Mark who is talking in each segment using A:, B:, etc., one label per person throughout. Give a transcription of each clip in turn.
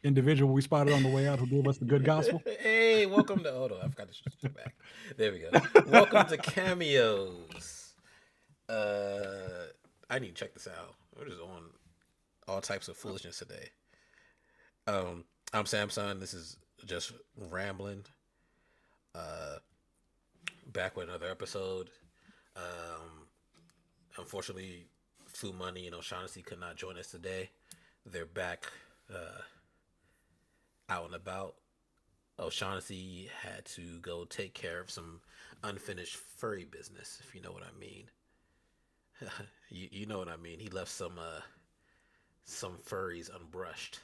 A: individual we spotted on the way out who gave us the good gospel.
B: Hey, welcome to. Hold on, I forgot to switch back. There we go. Welcome to Cameos. I need to check this out. We're just on all types of foolishness today. I'm Samson. This is just rambling. Uh, Back with another episode. Um, Unfortunately, Fu Money and O'Shaughnessy could not join us today. They're back out and about. O'Shaughnessy had to go take care of some unfinished furry business, if you know what I mean. You know what I mean. He left some furries unbrushed.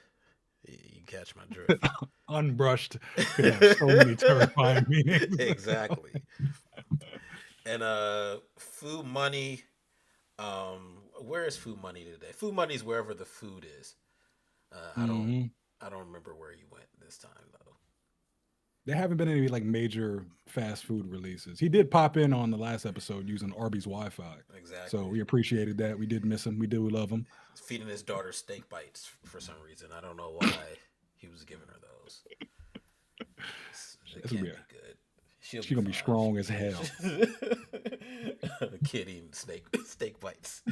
B: You catch my drift.
A: Unbrushed could have so many terrifying meanings.
B: Exactly. And Food Money. Where is Food Money today? Food Money is wherever the food is. I don't
A: hmm
B: I don't remember where he went this time though.
A: There haven't been any like major fast food releases. He did pop in on the last episode using Arby's Wi-Fi, so
B: Exactly.
A: we appreciated that. We did miss him. We do love him.
B: Feeding his daughter steak bites for some reason. I don't know why he was giving her those. It
A: This will
B: can't
A: be
B: be good. She'll
A: She
B: be
A: gonna be
B: fine.
A: strong as hell.
B: A kid eating steak bites.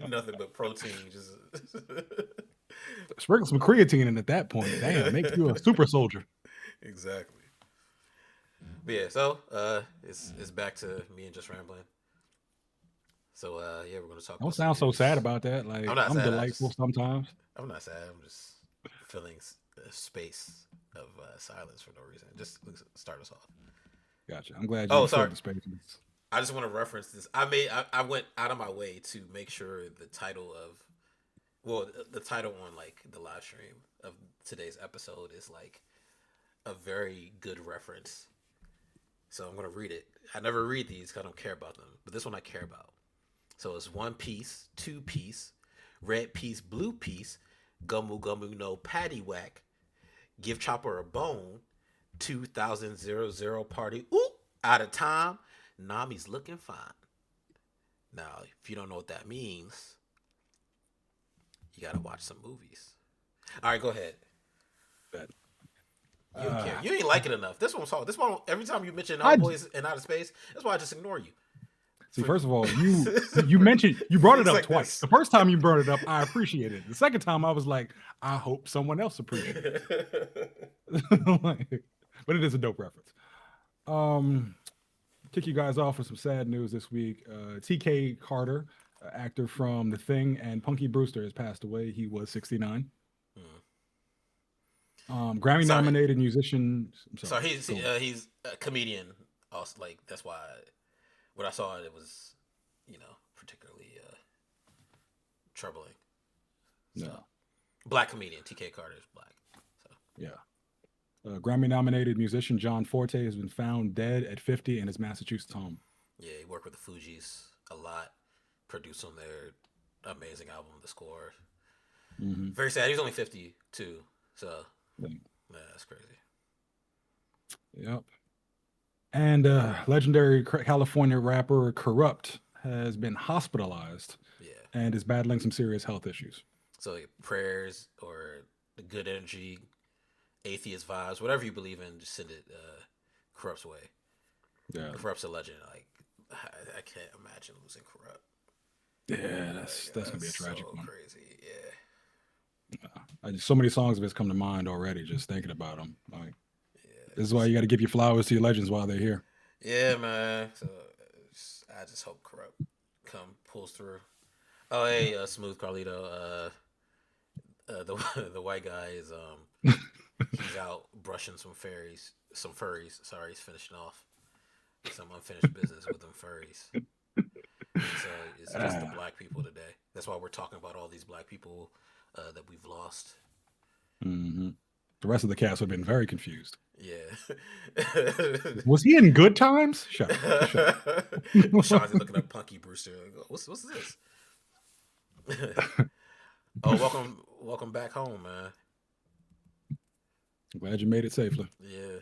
B: Nothing but protein. Just
A: Sprinkle some creatine in at that point. Damn, makes you a super soldier.
B: exactly. But yeah, so it's back to me and just rambling. So yeah, we're gonna talk
A: Don't
B: about some
A: sound so sad
B: news.
A: about that.
B: I'm
A: Like
B: not
A: I'm
B: sad.
A: delightful sometimes.
B: I'm not sad. I'm just filling a space of silence for no reason. Just start us off.
A: Gotcha. I'm glad
B: Oh,
A: you
B: sorry.
A: filled the spaces.
B: I just want to reference this. I went out of my way to make sure the title of the title on like the live stream of today's episode is like a very good reference. So I'm gonna read it. I never read these because I don't care about them, but this one I care about. So it's one piece, two piece, red piece, blue piece, gummu gummu no patty whack, give chopper a bone, 2000 party, ooh, out of time, Nami's looking fine. Now, if you don't know what that means, you gotta watch some movies. All right, go ahead.
A: But
B: You don't care.
A: uh,
B: You ain't like it enough. This one's hard. This one, every time you mention
A: I
B: Hellboys and Outer Space, that's why I just ignore you.
A: see.
B: For
A: First of all, you mentioned you brought it
B: things
A: up
B: like
A: twice.
B: this.
A: The first time you brought it up, I appreciated it. The second time, I was like, I hope someone else appreciates it. Like, but it is a dope reference. Um, Kick you guys off with some sad news this week. T.K. Carter, actor from The Thing and Punky Brewster, has passed away. He was 69.
B: Hmm.
A: Grammy
B: Sorry,
A: nominated musician. I'm
B: so
A: sorry. Go on.
B: he's a comedian. Also, like that's why when I saw it, it was particularly troubling. So
A: No.
B: black comedian T.K. Carter is black. So
A: Yeah. Grammy nominated musician John Forte has been found dead at 50 in his Massachusetts home.
B: yeah, he worked with the Fugees a lot, produced on their amazing album, The Score.
A: hmm
B: Very sad. He was only 52, so
A: Yeah.
B: yeah, that's crazy.
A: Yep. And legendary California rapper Corrupt has been hospitalized
B: Yeah.
A: and is battling some serious health issues.
B: So like, prayers or the good energy, atheist vibes, whatever you believe in, just send it Corrupt's way.
A: Yeah.
B: Corrupt's a legend. Like I can't imagine losing Corrupt.
A: Yeah,
B: Like
A: that's gonna be
B: that's
A: a tragic
B: so
A: one.
B: crazy. Yeah.
A: So many songs of his come to mind already just thinking about him. Like
B: Yeah.
A: this is why you got to give your flowers to your legends while they're here.
B: Yeah, man. So I just hope Corrupt pulls through. Oh, hey, Smooth Carlito. The the white guy is he's out brushing some furries. Sorry, he's finishing off some unfinished business with them furries. So it's just the
A: Uh,
B: black people today. That's why we're talking about all these black people that we've lost.
A: mhm. The rest of the cast would have been very confused.
B: Yeah.
A: Was he in Good Times? Shut up. Shut
B: O'Shaughnessy's
A: up.
B: looking at Punky Brewster. Like, what's this? Oh, welcome back home, man.
A: Glad you made it safely.
B: Yeah.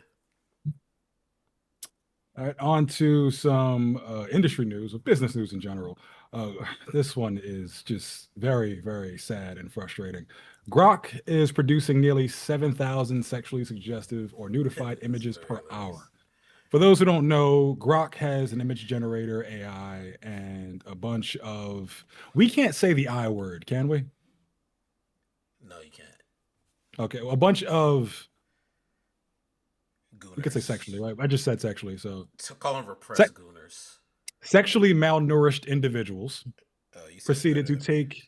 A: All right, on to some industry news or business news in general. Uh, this one is just very, very sad and frustrating. Grok is producing nearly 7,000 sexually suggestive or nudified
B: This is
A: images
B: very
A: per
B: hilarious.
A: hour. For those who don't know, Grok has an image generator AI and a bunch of. We can't say the I word, can we?
B: No, you can't.
A: Okay, well, a bunch of. We could say sexually,
B: Gooners.
A: right? I just said sexually. So,
B: To call them
A: se-
B: repressed gooners.
A: sexually malnourished individuals
B: Oh, you said it
A: proceeded
B: better
A: to
B: than me.
A: take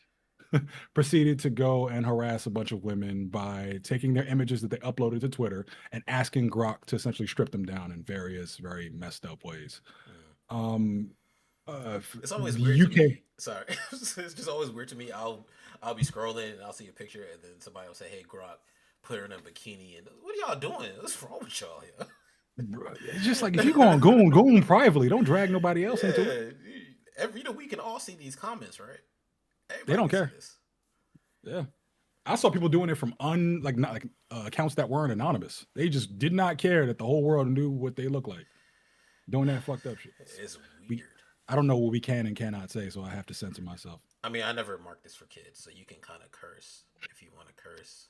A: proceeded to go and harass a bunch of women by taking their images that they uploaded to Twitter and asking Grok to essentially strip them down in various very messed up ways.
B: Mm.
A: Um,
B: It's always
A: the
B: weird to
A: UK,
B: me. Sorry, it's just always weird to me. I'll be scrolling and I'll see a picture and then somebody will say, "Hey, Grok, put her in a bikini." And what are y'all doing? What's wrong with y'all
A: it's just like if you're
B: here?
A: going go on privately, don't drag nobody else into it.
B: Yeah, we can all see these comments, right?
A: They
B: Everybody
A: don't
B: can see
A: care.
B: this.
A: Yeah, I saw people doing it from like not like accounts that weren't anonymous. They just did not care that the whole world knew what they look like doing that fucked up shit.
B: It's
A: We,
B: weird.
A: I don't know what we can and cannot say, so I have to censor myself.
B: I mean, I never marked this for kids, so you can kind of curse if you want to curse.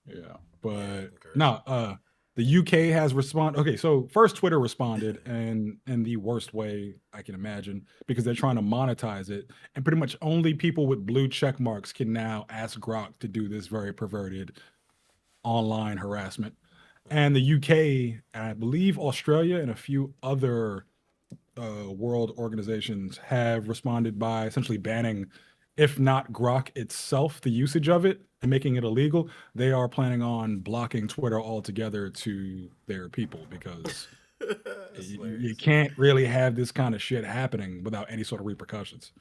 A: Yeah,
B: Yeah, you
A: but
B: can curse.
A: no, the UK has responded. Okay, so first Twitter responded, and in the worst way I can imagine, because they're trying to monetize it, and pretty much only people with blue check marks can now ask Grok to do this very perverted online harassment. And the UK, I believe Australia, and a few other world organizations have responded by essentially banning, if not Grok itself, the usage of it and making it illegal. They are planning on blocking Twitter altogether to their people because
B: That's
A: you
B: hilarious.
A: can't really have this kind of shit happening without any sort of repercussions.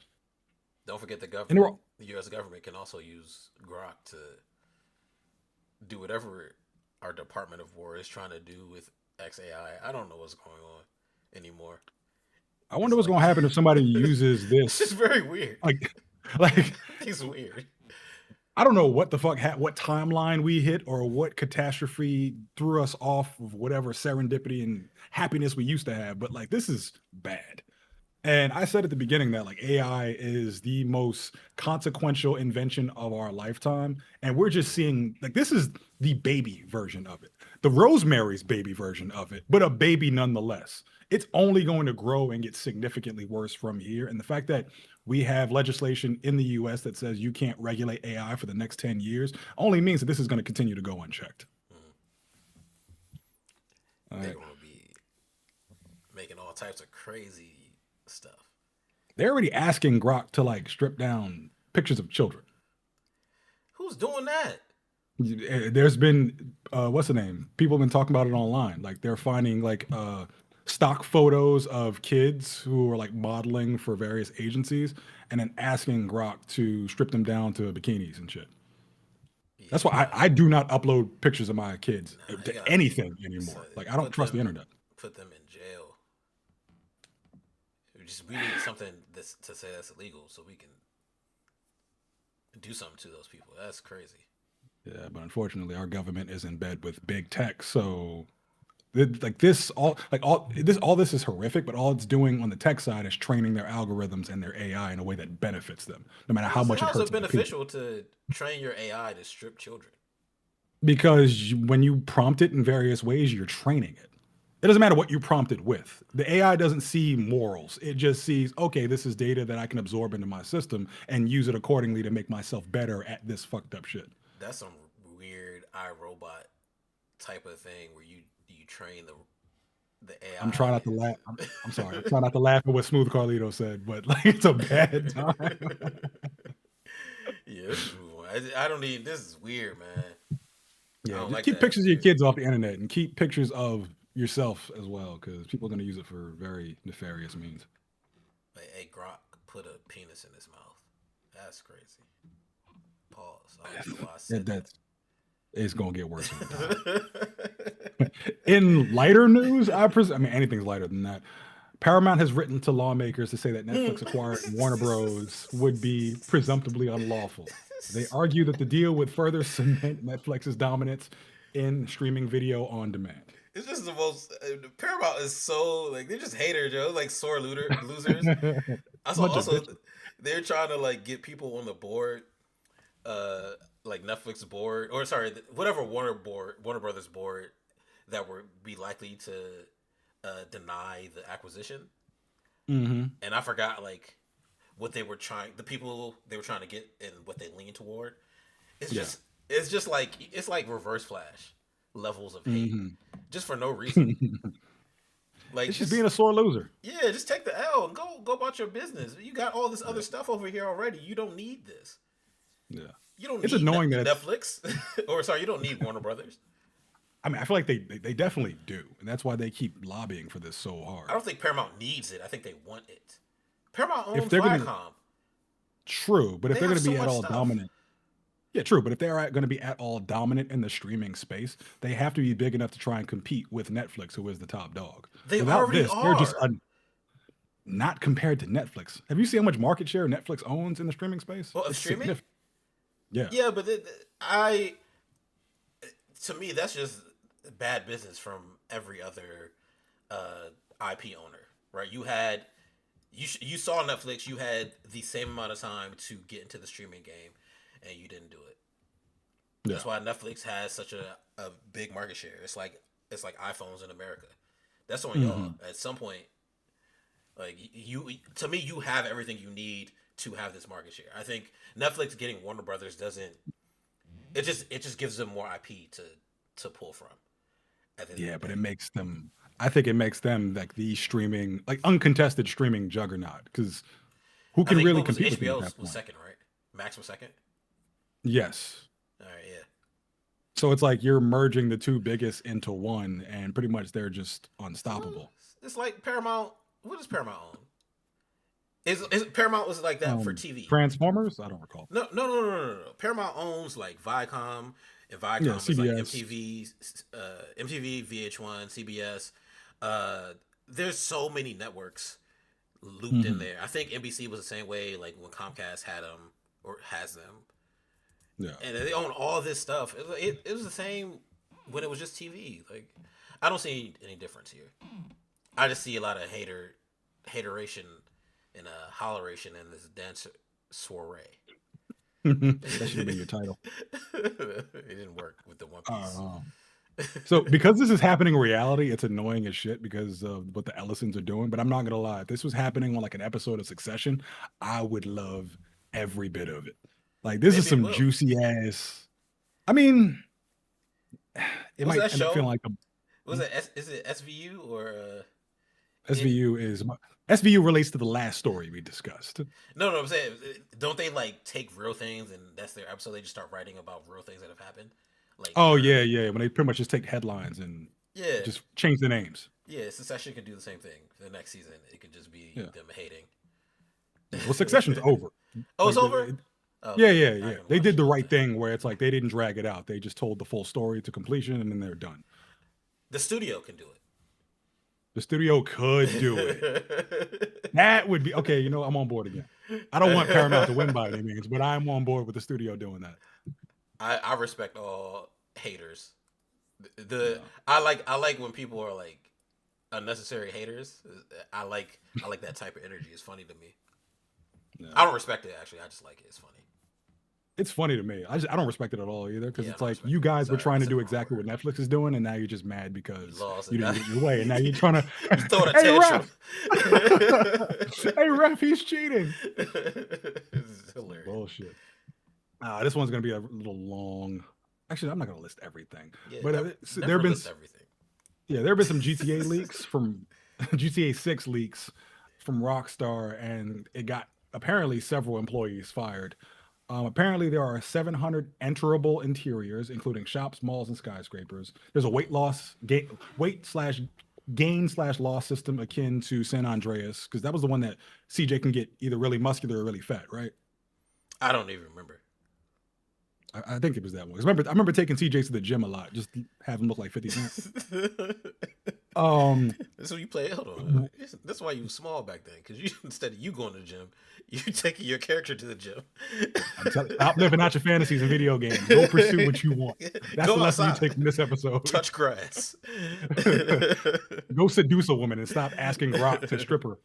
B: Don't forget the
A: And
B: government. The U.S. government can also use Grok to do whatever our Department of War is trying to do with XAI. I don't know what's going on anymore.
A: I wonder
B: It's
A: what's
B: like
A: going to happen if somebody uses
B: it's just
A: this
B: very weird.
A: like like
B: It's weird.
A: I don't know what the fuck, what timeline we hit or what catastrophe threw us off of whatever serendipity and happiness we used to have, but like this is bad. And I said at the beginning that like AI is the most consequential invention of our lifetime. And we're just seeing like this is the baby version of it, the Rosemary's baby version of it, but a baby nonetheless. It's only going to grow and get significantly worse from here. And the fact that we have legislation in the US that says you can't regulate AI for the next 10 years only means that this is going to continue to go unchecked.
B: Mm.
A: All
B: They're
A: right.
B: gonna be making all types of crazy stuff.
A: They're already asking Grok to like strip down pictures of children.
B: Who's doing that?
A: There's been what's the name? People have been talking about it online. Like they're finding like stock photos of kids who are like modeling for various agencies and then asking Grok to strip them down to bikinis and shit.
B: Yeah,
A: That's why I do not upload pictures of my kids
B: you
A: to
B: gotta
A: anything
B: so
A: anymore. Like I don't trust the internet.
B: put them in jail. We need something to say that's illegal so we can do something to those people. That's crazy.
A: Yeah, but unfortunately our government is in bed with big tech, so all this is horrific, but all it's doing on the tech side is training their algorithms and their AI in a way that benefits them, no matter how much it
B: How's
A: hurts
B: it
A: other people.
B: beneficial to train your AI to strip children?
A: Because when you prompt it in various ways, you're training it. It doesn't matter what you prompt it with. The AI doesn't see morals. It just sees, okay, this is data that I can absorb into my system and use it accordingly to make myself better at this fucked up shit.
B: That's some weird iRobot type of thing where you train the
A: I'm trying
B: AI.
A: not to laugh. I'm sorry. I'm trying not to laugh at what Smooth Carlito said, but like it's a bad time.
B: Yeah, let's just move on. I don't need. This is weird, man. I
A: Yeah,
B: don't
A: just
B: like
A: keep
B: that.
A: pictures of your kids off the internet and keep pictures of yourself as well, because people are going to use it for very nefarious means.
B: Like, hey, Grok put a penis in his mouth. That's crazy. Pause. I don't even know why I said
A: That's it's going to get worse over time.
B: that.
A: In lighter news, I mean anything's lighter than that. Paramount has written to lawmakers to say that Netflix acquiring Warner Bros. Would be presumptively unlawful. They argue that the deal would further cement Netflix's dominance in streaming video on demand.
B: It's just the most. Paramount is so like they're just haters, Joe. Like sore losers. I saw
A: Bunch of
B: also
A: bitches.
B: they're trying to like get people on the board, uh, like Netflix board or sorry, whatever Warner Brothers board that would be likely to deny the acquisition.
A: Mm-hmm.
B: And I forgot like what they were trying, the people they were trying to get, and what they lean toward. It's
A: Yeah.
B: just it's just like it's like Reverse Flash levels of hate,
A: Mm-hmm.
B: just for no reason. Like
A: It's just being a
B: just
A: sore loser.
B: yeah, just take the L and go about your business. You got all this other
A: Yeah.
B: stuff over here already. You don't need this.
A: Yeah.
B: You don't
A: It's
B: need
A: annoying that it's,
B: Netflix, or sorry, you don't need Warner Brothers.
A: I mean, I feel like they definitely do. And that's why they keep lobbying for this so
B: I
A: hard.
B: don't think Paramount needs it. I think they want it. Paramount
A: If
B: owns
A: they're gonna
B: Viacom.
A: true, but if
B: They
A: they're
B: have
A: gonna
B: so
A: be at
B: much
A: all
B: stuff.
A: dominant. Yeah, true. But if they are going to be at all dominant in the streaming space, they have to be big enough to try and compete with Netflix, who is the top dog.
B: They
A: Without
B: already
A: this, they're just
B: are.
A: not compared to Netflix. Have you seen how much market share Netflix owns in the streaming space?
B: Well, of
A: It's
B: streaming,
A: significant. Yeah.
B: yeah, but I to me that's just bad business from every other IP owner, right? You saw Netflix. You had the same amount of time to get into the streaming game, and you didn't do it.
A: Yeah.
B: That's why Netflix has such a big market share. It's like iPhones in America. That's on y'all.
A: Hmm.
B: At some point, like you to me, you have everything you need to have this market share. I think Netflix getting Warner Brothers doesn't. It just gives them more IP to pull from. At the end of
A: Yeah,
B: the
A: but
B: day,
A: it makes them. I think it makes them like the streaming, like uncontested streaming juggernaut. Because who
B: I
A: can
B: think
A: really
B: what was
A: compete
B: it?
A: with them
B: HBO
A: at
B: was,
A: that
B: was
A: point?
B: second, right? Max was second.
A: Yes.
B: All right, yeah.
A: So it's like you're merging the two biggest into one, and pretty much they're just
B: Well,
A: unstoppable.
B: it's like Paramount. What does Paramount own? Is Paramount was like that for TV?
A: Transformers? I don't recall.
B: No, no, no, no, no, no. Paramount owns like Viacom, and
A: Yeah,
B: Viacom is like
A: CBS.
B: MTV, VH1, CBS. Uh, there's so many networks looped in
A: Hmm.
B: there. I think NBC was the same way, like when Comcast had them or has them,
A: Yeah.
B: and they own all this stuff. It was the same when it was just TV. Like, I don't see any difference here. I just see a lot of hateration and holleration in this dance soiree.
A: That should have been your
B: It
A: title.
B: didn't work with the One Piece.
A: Uh, so because this is happening in reality, it's annoying as shit because of what the Ellisons are doing. But I'm not gonna lie, if this was happening on like an episode of Succession, I would love every bit of it. Like this is
B: Maybe it
A: some
B: will.
A: juicy ass. I mean, it
B: What's
A: might
B: that
A: end up feeling
B: show?
A: like the
B: Was it is it SVU or it?
A: SVU is SVU relates to the last story we discussed.
B: No, no. I'm saying, don't they like take real things and that's their episode? They just start writing about real things that have happened, like
A: Oh
B: current.
A: yeah, yeah. When they pretty much just take headlines and
B: Yeah,
A: just change the names.
B: yeah. Succession could do the same thing for the next season. It could just be
A: Yeah.
B: them hating.
A: Yeah. Well, Succession's over.
B: Oh, it's
A: Like
B: over. Oh,
A: yeah,
B: okay,
A: yeah,
B: I
A: yeah.
B: can
A: They
B: watch
A: did the
B: it.
A: right thing where it's like they didn't drag it out. They just told the full story to completion and then they're done.
B: The studio can do
A: The studio could do it.
B: it.
A: That would be okay. You know, I'm on board again. I don't want Paramount to win by any means, but I'm on board with the studio doing that.
B: I respect all haters. The
A: Yeah.
B: I like when people are like unnecessary haters. I like that type of energy. It's funny to me.
A: Yeah.
B: I don't respect it actually. I just like it. It's funny.
A: It's funny to me. I don't respect it at all either because
B: Yeah, I
A: it's
B: don't
A: like
B: respect
A: you
B: it.
A: guys were
B: Sorry, I
A: trying to
B: said
A: do
B: the wrong
A: exactly what
B: word.
A: Netflix is doing, and now you're just mad
B: You
A: because
B: lost
A: you
B: and
A: didn't
B: now
A: get your way, and now you're trying to,
B: you throwing a
A: hey
B: tantrum.
A: ref, hey ref, he's cheating.
B: It's hilarious.
A: Bullshit. This one's gonna be a little long. Actually, I'm not gonna list everything,
B: Yeah,
A: but
B: never,
A: there
B: never
A: have been
B: list everything.
A: there have been some GTA leaks from GTA 6 leaks from Rockstar, and it got apparently several employees fired. Apparently, there are 700 enterable interiors, including shops, malls, and skyscrapers. There's a weight slash gain slash loss system akin to San Andreas, because that was the one that CJ can get either really muscular or really fat, right?
B: I don't even remember.
A: I think it was that one. 'Cause I remember taking CJ to the gym a lot, just to have him look like 50 Cent. Um,
B: That's what you play. Hold on. That's why you was small back then. Because you instead of you going to the gym, you taking your character to the gym.
A: stop living out your fantasies in video games. Go pursue what you want. That's
B: Go
A: the lesson you
B: outside.
A: take from this episode.
B: Touch grass.
A: Go seduce a woman and stop asking Grok to strip her.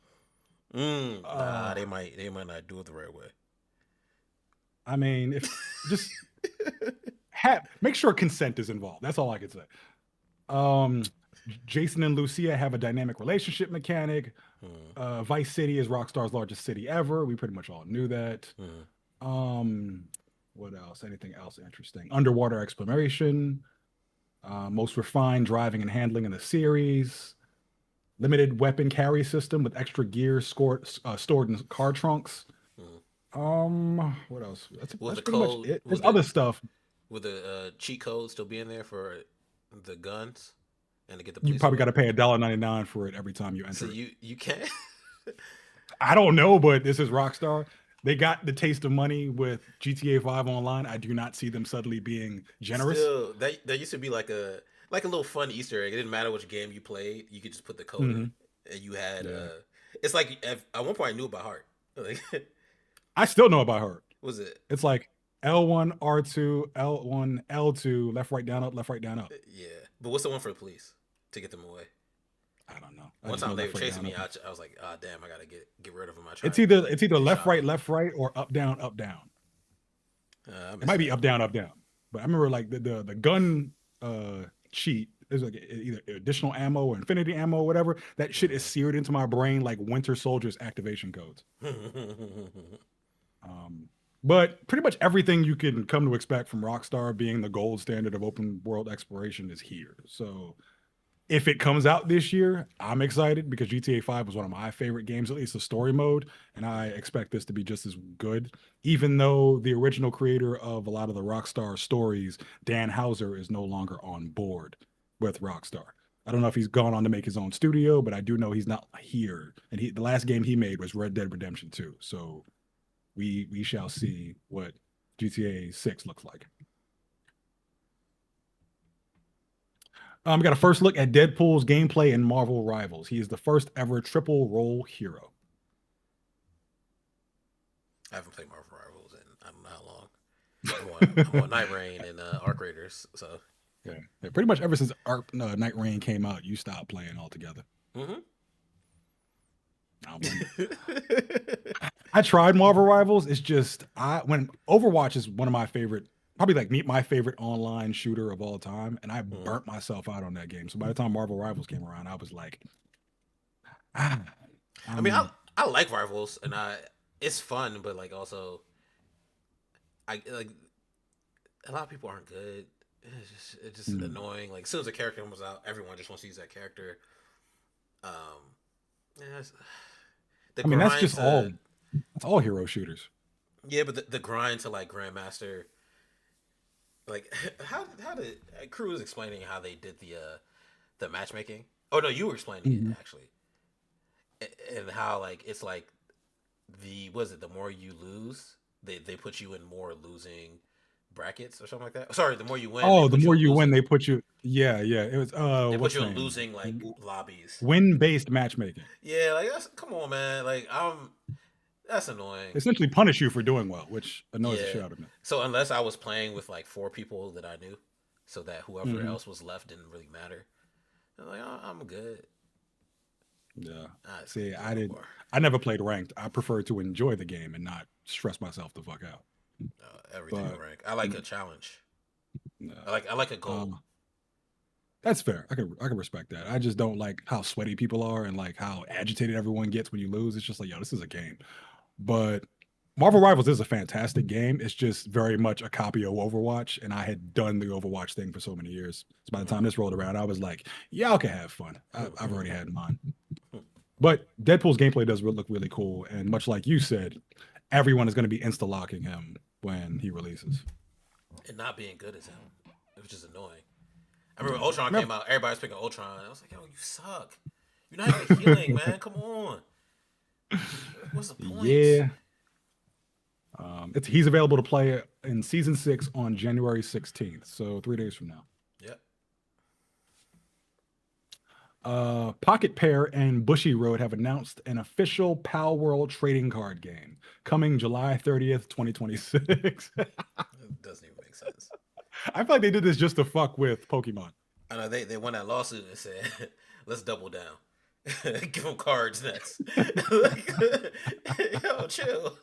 B: Nah,
A: Uh,
B: they might not do it the right way.
A: I mean, if just make sure consent is involved. That's all I can say. Um, Jason and Lucia have a dynamic relationship mechanic.
B: Hmm.
A: Vice City is Rockstar's largest city ever. We pretty much all knew that.
B: Hmm.
A: Um, what else? Anything else interesting? Underwater exploration. Most refined driving and handling in the series. Limited weapon carry system with extra gear stored in car trunks.
B: Hmm.
A: What else?
B: With
A: That's
B: the
A: pretty much
B: code,
A: it. There's other stuff.
B: with the cheat code still being there for the guns and to get the
A: You
B: police
A: probably got
B: away.
A: to pay $1.99 for it every time you
B: So
A: enter it.
B: you can't.
A: I don't know, but this is Rockstar. They got the taste of money with GTA 5 online. I do not see them suddenly being generous.
B: Still, that used to be like a little fun Easter egg. It didn't matter which game you played. You could just put the code in,
A: Hmm.
B: and you had.
A: Yeah.
B: It's like at one point I knew it by heart. Like,
A: I still know about her.
B: was it?
A: It's like L1, R2, L1, L2, left, right, down, up, left, right, down, up.
B: Yeah, but what's the one for the police to get them away?
A: I don't know. I
B: One
A: just know
B: time they were
A: left, right,
B: chasing
A: down,
B: me.
A: up.
B: I was like, ah, damn, I gotta get rid of them. I
A: It's
B: tried,
A: either it's either
B: they shot me.
A: left, right, or up, down, up, down.
B: I
A: It
B: miss
A: might be
B: that.
A: up, down, up, down. But I remember like the gun cheat. There's like either additional ammo or infinity ammo or whatever. That shit is seared into my brain like Winter Soldier's activation codes.
B: Mm.
A: Um, but pretty much everything you can come to expect from Rockstar being the gold standard of open world exploration is here. So if it comes out this year, I'm excited because GTA 5 was one of my favorite games, at least the story mode, and I expect this to be just as good. Even though the original creator of a lot of the Rockstar stories, Dan Houser, is no longer on board with Rockstar. I don't know if he's gone on to make his own studio, but I do know he's not here. And the last game he made was Red Dead Redemption 2. So we shall see what GTA 6 looks like. We got a first look at Deadpool's gameplay in Marvel Rivals. He is the first ever triple role hero.
B: I haven't played Marvel Rivals in I don't know how long. I'm on Night Rain and Arc Raiders, so
A: Yeah. Yeah, pretty much ever since Night Rain came out, you stopped playing altogether.
B: mm-hmm.
A: I don't blame you. I tried Marvel Rivals. It's just when Overwatch is one of my favorite, probably like my favorite online shooter of all time, and I
B: Mm.
A: burnt myself out on that game. So by the time Marvel Rivals came around, I was like, ah,
B: I mean, I
A: um,
B: I like Rivals and it's fun, but like also I like a lot of people aren't good. It's just
A: hmm.
B: annoying. Like as soon as a character comes out, everyone just wants to use that character. Um, yeah, the
A: I mean
B: grind to
A: that's all hero shooters.
B: yeah, but the grind to like Grandmaster, like how did Crew was explaining how they did the matchmaking. Oh no, you were explaining it
A: Mhm.
B: actually, and how like it's like the was it the more you lose, they put you in more losing brackets or something like that. Sorry, the more you win, they
A: Oh, the
B: put you
A: more
B: in
A: you win,
B: losing.
A: they put you. Yeah, yeah. It was
B: They put
A: what's
B: you
A: the
B: in
A: name?
B: losing like lobbies.
A: Win based matchmaking.
B: Yeah, like that's come on, man. Like that's annoying.
A: They essentially punish you for doing well, which annoys the
B: Yeah.
A: shit out of me.
B: So unless I was playing with like four people that I knew, so that whoever
A: Hmm.
B: else was left didn't really matter. I'm like, oh, I'm good.
A: Yeah.
B: I just
A: See,
B: can't do it no more.
A: I never played ranked. I prefer to enjoy the game and not stress myself the fuck out.
B: Everything
A: But
B: rank. I like a challenge.
A: yeah.
B: I like a goal.
A: Um, that's fair. I can respect that. I just don't like how sweaty people are and like how agitated everyone gets when you lose. It's just like, yo, this is a game. But Marvel Rivals is a fantastic game. It's just very much a copy of Overwatch, and I had done the Overwatch thing for so many years. So by the time this rolled around, I was like, "Yeah, okay, have fun. I've already had mine." But Deadpool's gameplay does look really cool, and much like you said, everyone is going to be insta locking him when he releases.
B: And not being good as him. It was just annoying. I remember when Ultron
A: Remember-
B: came out, everybody was picking Ultron. I was like, yo, you suck. You're not even healing, man. Come on. What's the point?
A: yeah, he's available to play in season 6 on January 16th, so 3 days from now.
B: Yep.
A: Pocket Pair and Bushy Road have announced an official Pal World trading card game coming July 30th, 2026.
B: It doesn't even make sense.
A: I feel like they did this just to fuck with Pokemon.
B: I know they won that lawsuit and said, let's double down. Give him cards next. Like, yo, chill.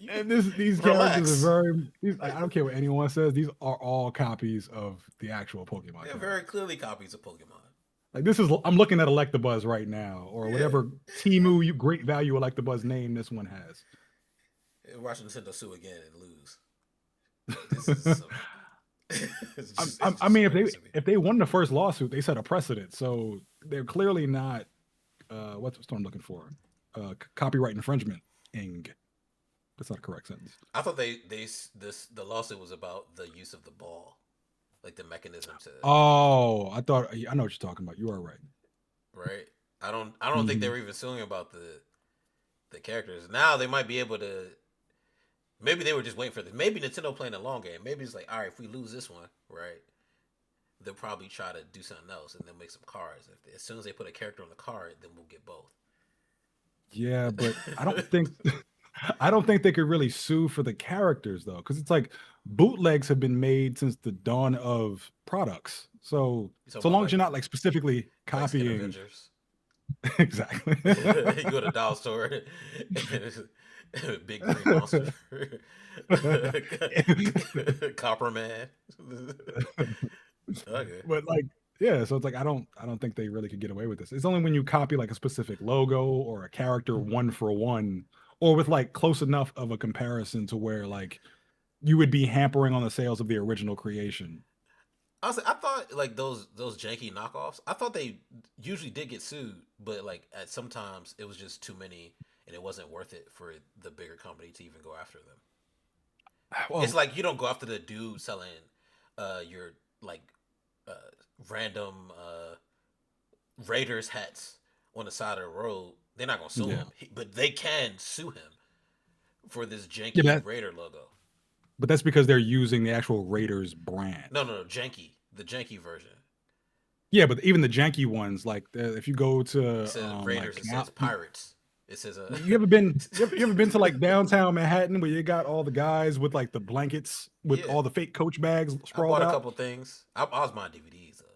B: You
A: And these characters are
B: relax.
A: very. I don't care what anyone says. These are all copies of the actual Pokemon
B: They're very
A: characters.
B: clearly copies of Pokemon.
A: Like this is. I'm looking at Electabuzz right now, or
B: Yeah.
A: whatever Great Value Electabuzz name this one has.
B: Watch Nintendo sue again and lose. This is some. It's
A: I
B: just
A: mean,
B: crazy to me.
A: if they won the first lawsuit, they set a precedent. So they're clearly not. What's what I'm looking for? Copyright infringement. Ing. That's not a correct sentence.
B: I thought the lawsuit was about the use of the ball, like the mechanism to
A: Oh, I know what you're talking about. You are right.
B: right. I don't think they
A: Hmm.
B: were even suing about the characters. Now they might be able to. Maybe they were just waiting for this. Maybe Nintendo playing a long game. Maybe it's like, all right, if we lose this one, right, they'll probably try to do something else and then make some cards. As soon as they put a character on the card, then we'll get both.
A: Yeah, but I don't think I don't think they could really sue for the characters though, because it's like bootlegs have been made since the dawn of products. So
B: You talking
A: so
B: about
A: long as you're not like specifically
B: like Skin
A: copying
B: Avengers?
A: exactly.
B: You go to dollar store, big green monster, Copper Man. Okay.
A: But like yeah, so it's like I don't think they really could get away with this. It's only when you copy like a specific logo or a character one for one, or with like close enough of a comparison to where like you would be hampering on the sales of the original creation.
B: Honestly, I thought like those janky knockoffs. I thought they usually did get sued, but like at sometimes it was just too many, and it wasn't worth it for the bigger company to even go after them. It's
A: Well,
B: like you don't go after the dude selling your like uh random Raiders hats on the side of the road. They're not gonna sue
A: yeah.
B: him, but they can sue him for this
A: Yeah,
B: janky Raider logo.
A: but that's because they're using the actual Raiders brand.
B: No, janky, the janky version.
A: Yeah, but even the janky ones, like if you go
B: It
A: to
B: says
A: like
B: Raiders. It says Pirates. It says
A: you ever been to like downtown Manhattan where you got all the guys with like the blankets with
B: yeah.
A: all the fake Coach bags
B: I
A: sprawled
B: bought a
A: out?
B: couple things. I was buying DVDs though.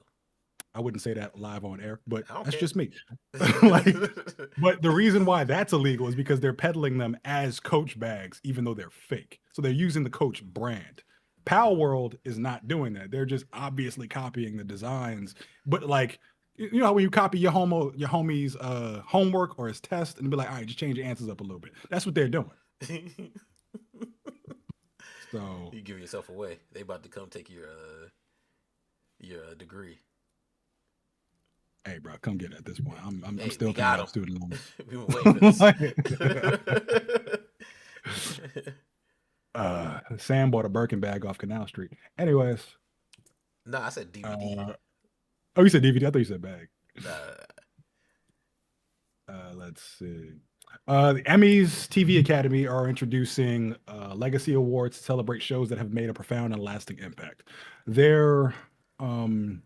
A: I wouldn't say that live on air, but
B: I don't
A: that's
B: care.
A: just me. Like, but the reason why that's illegal is because they're peddling them as Coach bags, even though they're fake. So they're using the Coach brand. Pal World is not doing that. They're just obviously copying the designs. But like, you know, when you copy your homie's homework or his test and be like, all right, just change your answers up a little bit. That's what they're doing.
B: You
A: So,
B: give yourself away. They about to come take your degree.
A: hey, bro, come get it at this point. I'm
B: Hey, we
A: still paying
B: got
A: off
B: them.
A: student loans.
B: We've been waiting for this.
A: Sam bought a Birkin bag off Canal Street. Anyways,
B: No, I said DVD.
A: oh, you said DVD. I thought you said bag.
B: Uh,
A: Let's see. The Emmys TV Academy are introducing legacy awards to celebrate shows that have made a profound and lasting impact. Their um,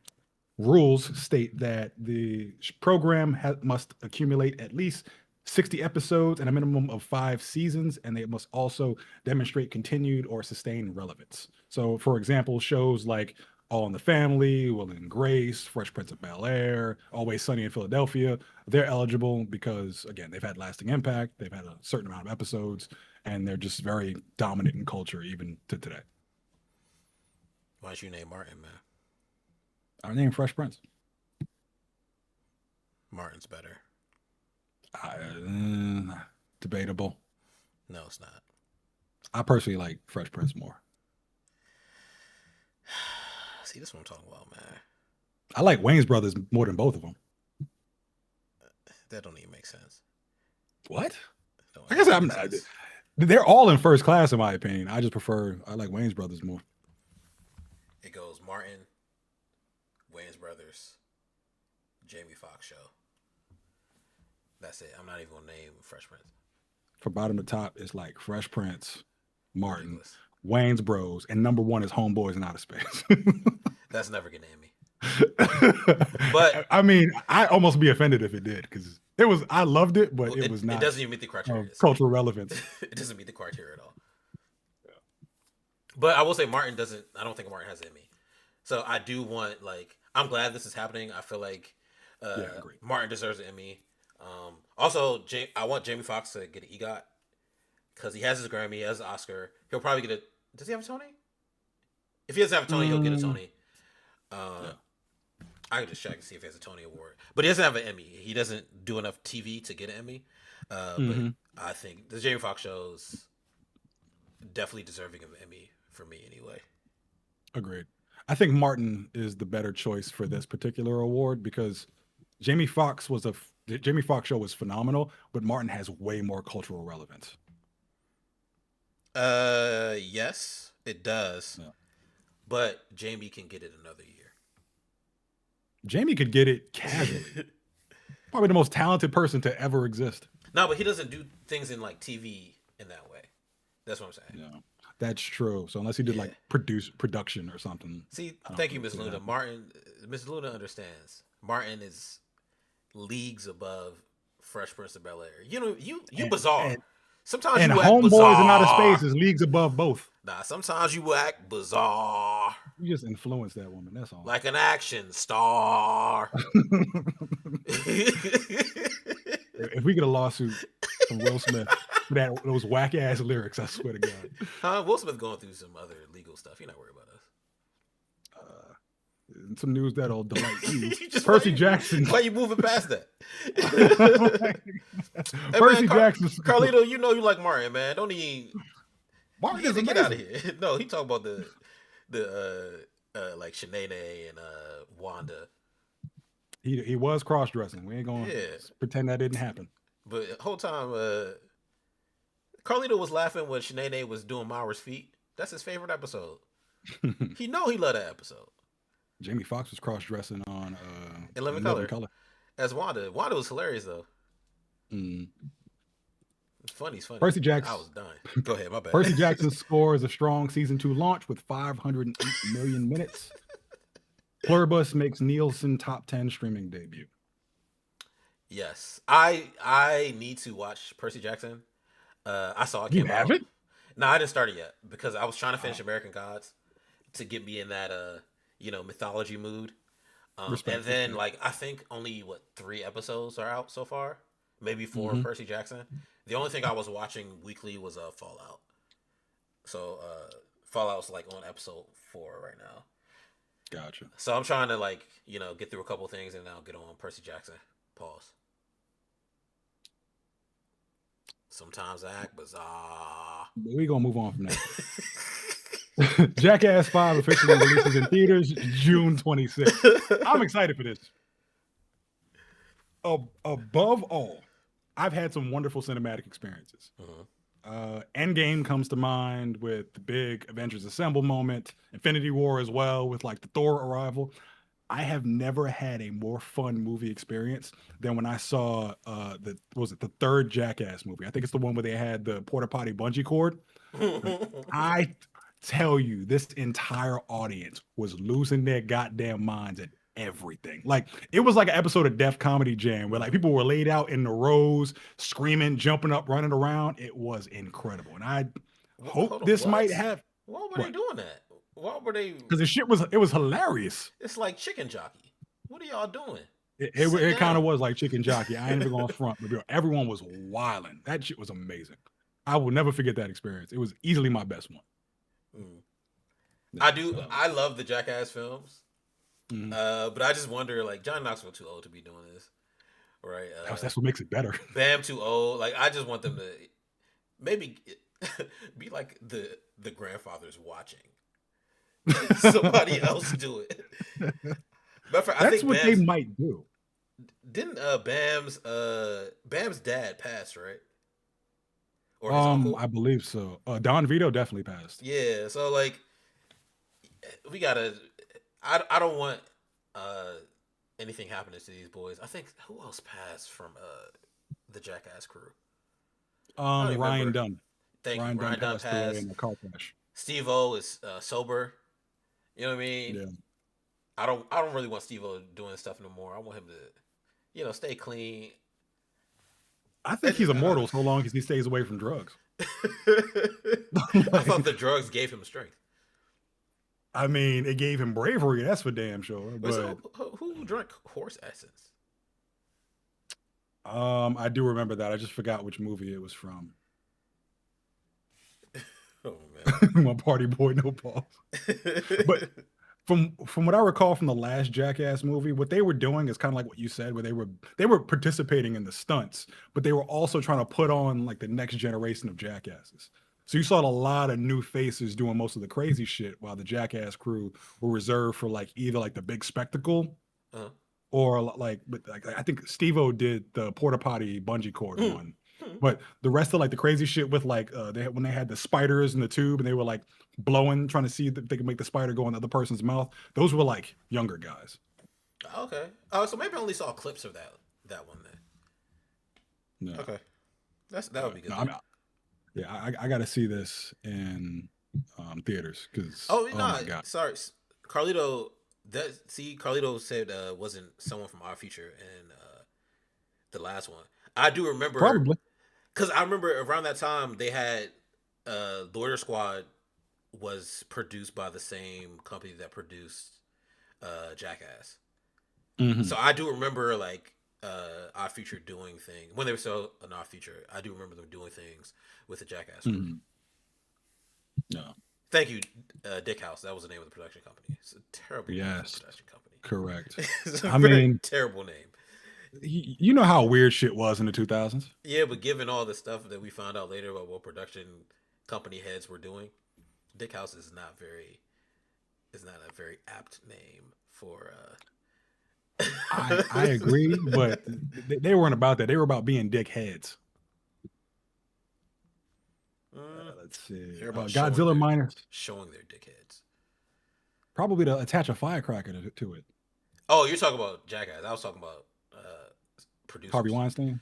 A: rules state that the program must accumulate at least 60 episodes and a minimum of 5 seasons, and they must also demonstrate continued or sustained relevance. So, for example, shows like All in the Family, Will and Grace, Fresh Prince of Bel Air, Always Sunny in Philadelphia, they're eligible because, again, they've had lasting impact, they've had a certain amount of episodes, and they're just very dominant in culture even to today.
B: why don't you name Martin, man?
A: Our name Fresh Prince.
B: Martin's better.
A: Debatable.
B: No, it's not.
A: I personally like Fresh Prince more.
B: See, this is what I'm talking about, man.
A: I like Wayne's Brothers more than both of them.
B: That don't even make sense.
A: What?
B: Don't
A: Like I said,
B: even
A: I'm
B: make
A: not.
B: sense.
A: They're all in first class in my opinion. I like Wayne's Brothers more.
B: It goes Martin, Wayans Brothers, Jamie Foxx show. That's it. I'm not even gonna name Fresh Prince.
A: From bottom to top, it's like Fresh Prince, Martin,
B: Ridiculous.
A: Wayne's Bros, and number one is Homeboys in Outer Space.
B: That's never gonna name me. But
A: I mean, I'd almost be offended if it did because it was. I loved it, but it was
B: it
A: not
B: doesn't even meet the criteria.
A: cultural relevance.
B: It doesn't meet the criteria at all. But I will say Martin doesn't. I don't think Martin has it in me. So I do want like. I'm glad this is happening. I feel like
A: Yeah, agreed.
B: Martin deserves an Emmy. Also, I want Jamie Foxx to get an EGOT because he has his Grammy, he has an Oscar. He'll probably get a. Does he have a Tony? If he doesn't have a Tony, he'll get a Tony.
A: Yeah.
B: I can just check and see if he has a Tony Award, but he doesn't have an Emmy. He doesn't do enough TV to get an Emmy. But I think the Jamie Foxx show is definitely deserving of an Emmy for me, anyway.
A: Agreed. I think Martin is the better choice for this particular award because Jamie Foxx the Jamie Foxx show was phenomenal, but Martin has way more cultural relevance.
B: Yes, it does.
A: Yeah.
B: But Jamie can get it another year.
A: Jamie could get it casually. Probably the most talented person to ever exist.
B: No, but he doesn't do things in like TV in that way. That's what I'm saying.
A: Yeah, that's true. So unless he did like production or something.
B: See, thank you, Miss Luna. Miss Luna understands. Martin is leagues above Fresh Prince of Bel Air. You know, you bizarre. Sometimes
A: and
B: you act
A: Homeboys
B: bizarre.
A: and Outer Space is leagues above both.
B: Nah, sometimes you act bizarre.
A: You just influence that woman. That's all.
B: Like an action star.
A: If we get a lawsuit from Will Smith for those whack ass lyrics, I swear to God.
B: Will Smith going through some other legal stuff. You're not worried about us.
A: Some news that'll delight you. Percy Jackson.
B: Why you moving past that?
A: Percy Jackson.
B: Carlito, you know you like Martin, man. Don't he?
A: Martin is
B: get out of here. No, he talk about the like Shanae and Wanda.
A: He was cross dressing. We ain't gonna pretend that didn't happen.
B: But the whole time, Carlito was laughing when Shanae was doing Mauer's feet. That's his favorite episode. He loved that episode.
A: Jamie Foxx was cross dressing on
B: in Living Color as Wanda. Wanda was hilarious though. It's funny.
A: Percy Jackson.
B: I was done. Go ahead, my bad.
A: Percy Jackson's score is a strong season 2 launch with 508 million minutes. Pluribus makes Nielsen top 10 streaming debut.
B: Yes, I need to watch Percy Jackson. I saw it.
A: You haven't?
B: No, I didn't start it yet because I was trying to finish American Gods to get me in that mythology mood. And then like I think only 3 episodes are out so far, maybe 4 of Percy Jackson. The only thing I was watching weekly was Fallout. So Fallout's like on episode 4 right now.
A: Gotcha.
B: So I'm trying to get through a couple things and then I'll get on Percy Jackson. Pause. Sometimes I act bizarre.
A: We're gonna move on from that. Jackass 5 officially releases in theaters June 26th. I'm excited for this. Above all, I've had some wonderful cinematic experiences. Endgame comes to mind with the big Avengers Assemble moment, Infinity War as well with like the Thor arrival. I have never had a more fun movie experience than when I saw the third Jackass movie. I think it's the one where they had the porta potty bungee cord. I tell you, this entire audience was losing their goddamn minds at everything. Like it was like an episode of Def Comedy Jam where like people were laid out in the rows, screaming, jumping up, running around. It was incredible, and I hope this might have.
B: Why were they doing that? Why were they?
A: Because the shit was hilarious.
B: It's like chicken jockey. What are y'all doing?
A: It kind of was like chicken jockey. I ain't even going front, but everyone was wilding. That shit was amazing. I will never forget that experience. It was easily my best one.
B: I love the Jackass films. But I just wonder, like, Johnny Knoxville too old to be doing this, right?
A: That's what makes it better.
B: Bam too old. Like, I just want them to maybe be like the grandfathers watching somebody else do it. But I think
A: what they might do.
B: Didn't Bam's dad pass, right? Or his uncle?
A: I believe so. Don Vito definitely passed.
B: Yeah, so like we gotta. I don't want anything happening to these boys. I think who else passed from the Jackass crew?
A: Ryan Dunn.
B: Thank you. Ryan Dunn passed
A: in a car crash.
B: Steve-O is sober. You know what I mean?
A: Yeah.
B: I don't really want Steve-O doing stuff no more. I want him to, stay clean.
A: I think he's immortal so long as he stays away from drugs.
B: I thought the drugs gave him strength.
A: I mean, it gave him bravery. That's for damn sure. But
B: so, who drank horse essence?
A: I do remember that. I just forgot which movie it was from.
B: Oh man.
A: My party boy, no balls. But from what I recall from the last Jackass movie, what they were doing is kind of like what you said, where they were participating in the stunts, but they were also trying to put on like the next generation of jackasses. So you saw a lot of new faces doing most of the crazy shit, while the Jackass crew were reserved for like either like the big spectacle
B: uh-huh.
A: or like I think Steve-O did the porta potty bungee cord one. But the rest of like the crazy shit with like when they had the spiders in the tube and they were like blowing, trying to see if they could make the spider go in the other person's mouth. Those were like younger guys.
B: Okay. Oh, so maybe I only saw clips of that one then.
A: No,
B: Okay. That would be good
A: no,
B: then.
A: yeah, I got to see this in theaters because
B: Oh
A: oh
B: no,
A: my god,
B: sorry, Carlito. Carlito said wasn't someone from our future in the last one. I do remember
A: probably.
B: because I remember around that time they had Lawyer Squad was produced by the same company that produced Jackass. So
A: Hmm.
B: I do remember like our future doing things when they were still an our future. I do remember them doing things with the Jackass crew.
A: Hmm. No,
B: Thank you, Dick House. That was the name of the production company. It's a terrible name for a
A: yes,
B: production company.
A: correct.
B: It's a
A: I
B: very
A: mean,
B: terrible name.
A: you know how weird shit was in the 2000s.
B: Yeah, but given all the stuff that we found out later about what production company heads were doing, Dick House is not a very apt name for.
A: I agree, but they weren't about that. They were about being dickheads. Let's see.
B: They're about
A: Godzilla minus
B: showing their dickheads.
A: probably to attach a firecracker to it.
B: Oh, you're talking about Jackass. I was talking about
A: Harvey
B: producers.
A: Weinstein.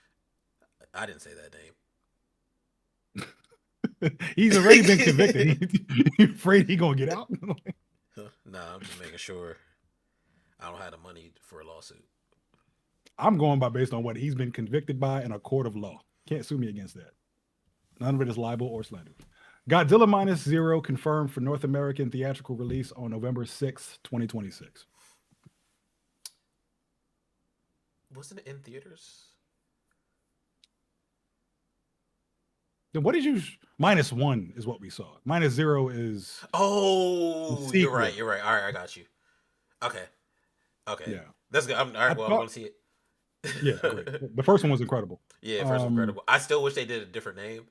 B: I didn't say that name.
A: He's already been convicted. He afraid he gonna get out.
B: Nah, I'm just making sure I don't have the money for a lawsuit.
A: I'm going by based on what he's been convicted by in a court of law. Can't sue me against that. None of it is libel or slander. Godzilla minus zero confirmed for North American theatrical release on November 6th, 2026.
B: Wasn't it in theaters?
A: Then what did you? Minus one is what we saw. Minus zero is the
B: Oh, you're right.
A: sequel.
B: You're right. All right, I got you. Okay. Okay.
A: Yeah.
B: That's good. All
A: I
B: right. Well, I'm
A: thought,
B: going to see
A: yeah, great.
B: it.
A: The first one was incredible.
B: Yeah, first one
A: Um,
B: incredible. I still wish they did a different name.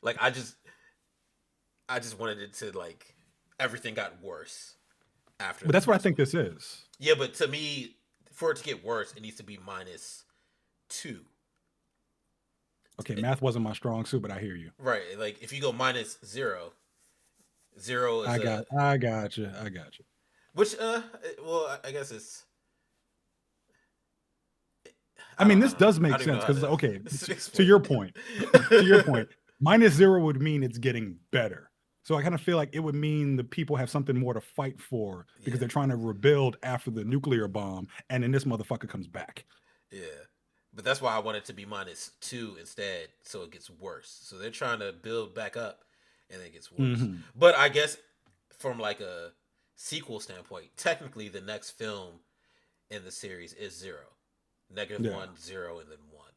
B: Like I just wanted it to like everything got worse after
A: but
B: the
A: that's what I
B: first
A: think
B: one.
A: this is.
B: Yeah, but to me, for it to get worse, it needs to be -2.
A: Okay,
B: It,
A: math wasn't my strong suit, but I hear you.
B: right. Like if you go -0, zero is a
A: I got you. I got you.
B: which well I guess it's
A: I mean, this
B: I don't know.
A: does
B: I
A: make
B: don't even
A: sense
B: know how
A: because okay,
B: to
A: to
B: explain
A: your
B: it.
A: point, to your point, minus zero would mean it's getting better. So I kind of feel like it would mean the people have something more to fight for because
B: Yeah.
A: they're trying to rebuild after the nuclear bomb, and then this motherfucker comes back.
B: Yeah. But that's why I want it to be -2 instead, so it gets worse. So they're trying to build back up, and it gets worse.
A: Hmm.
B: But I guess from like a sequel standpoint, technically the next film in the series is zero, negative
A: Yeah,
B: one, zero, and then one.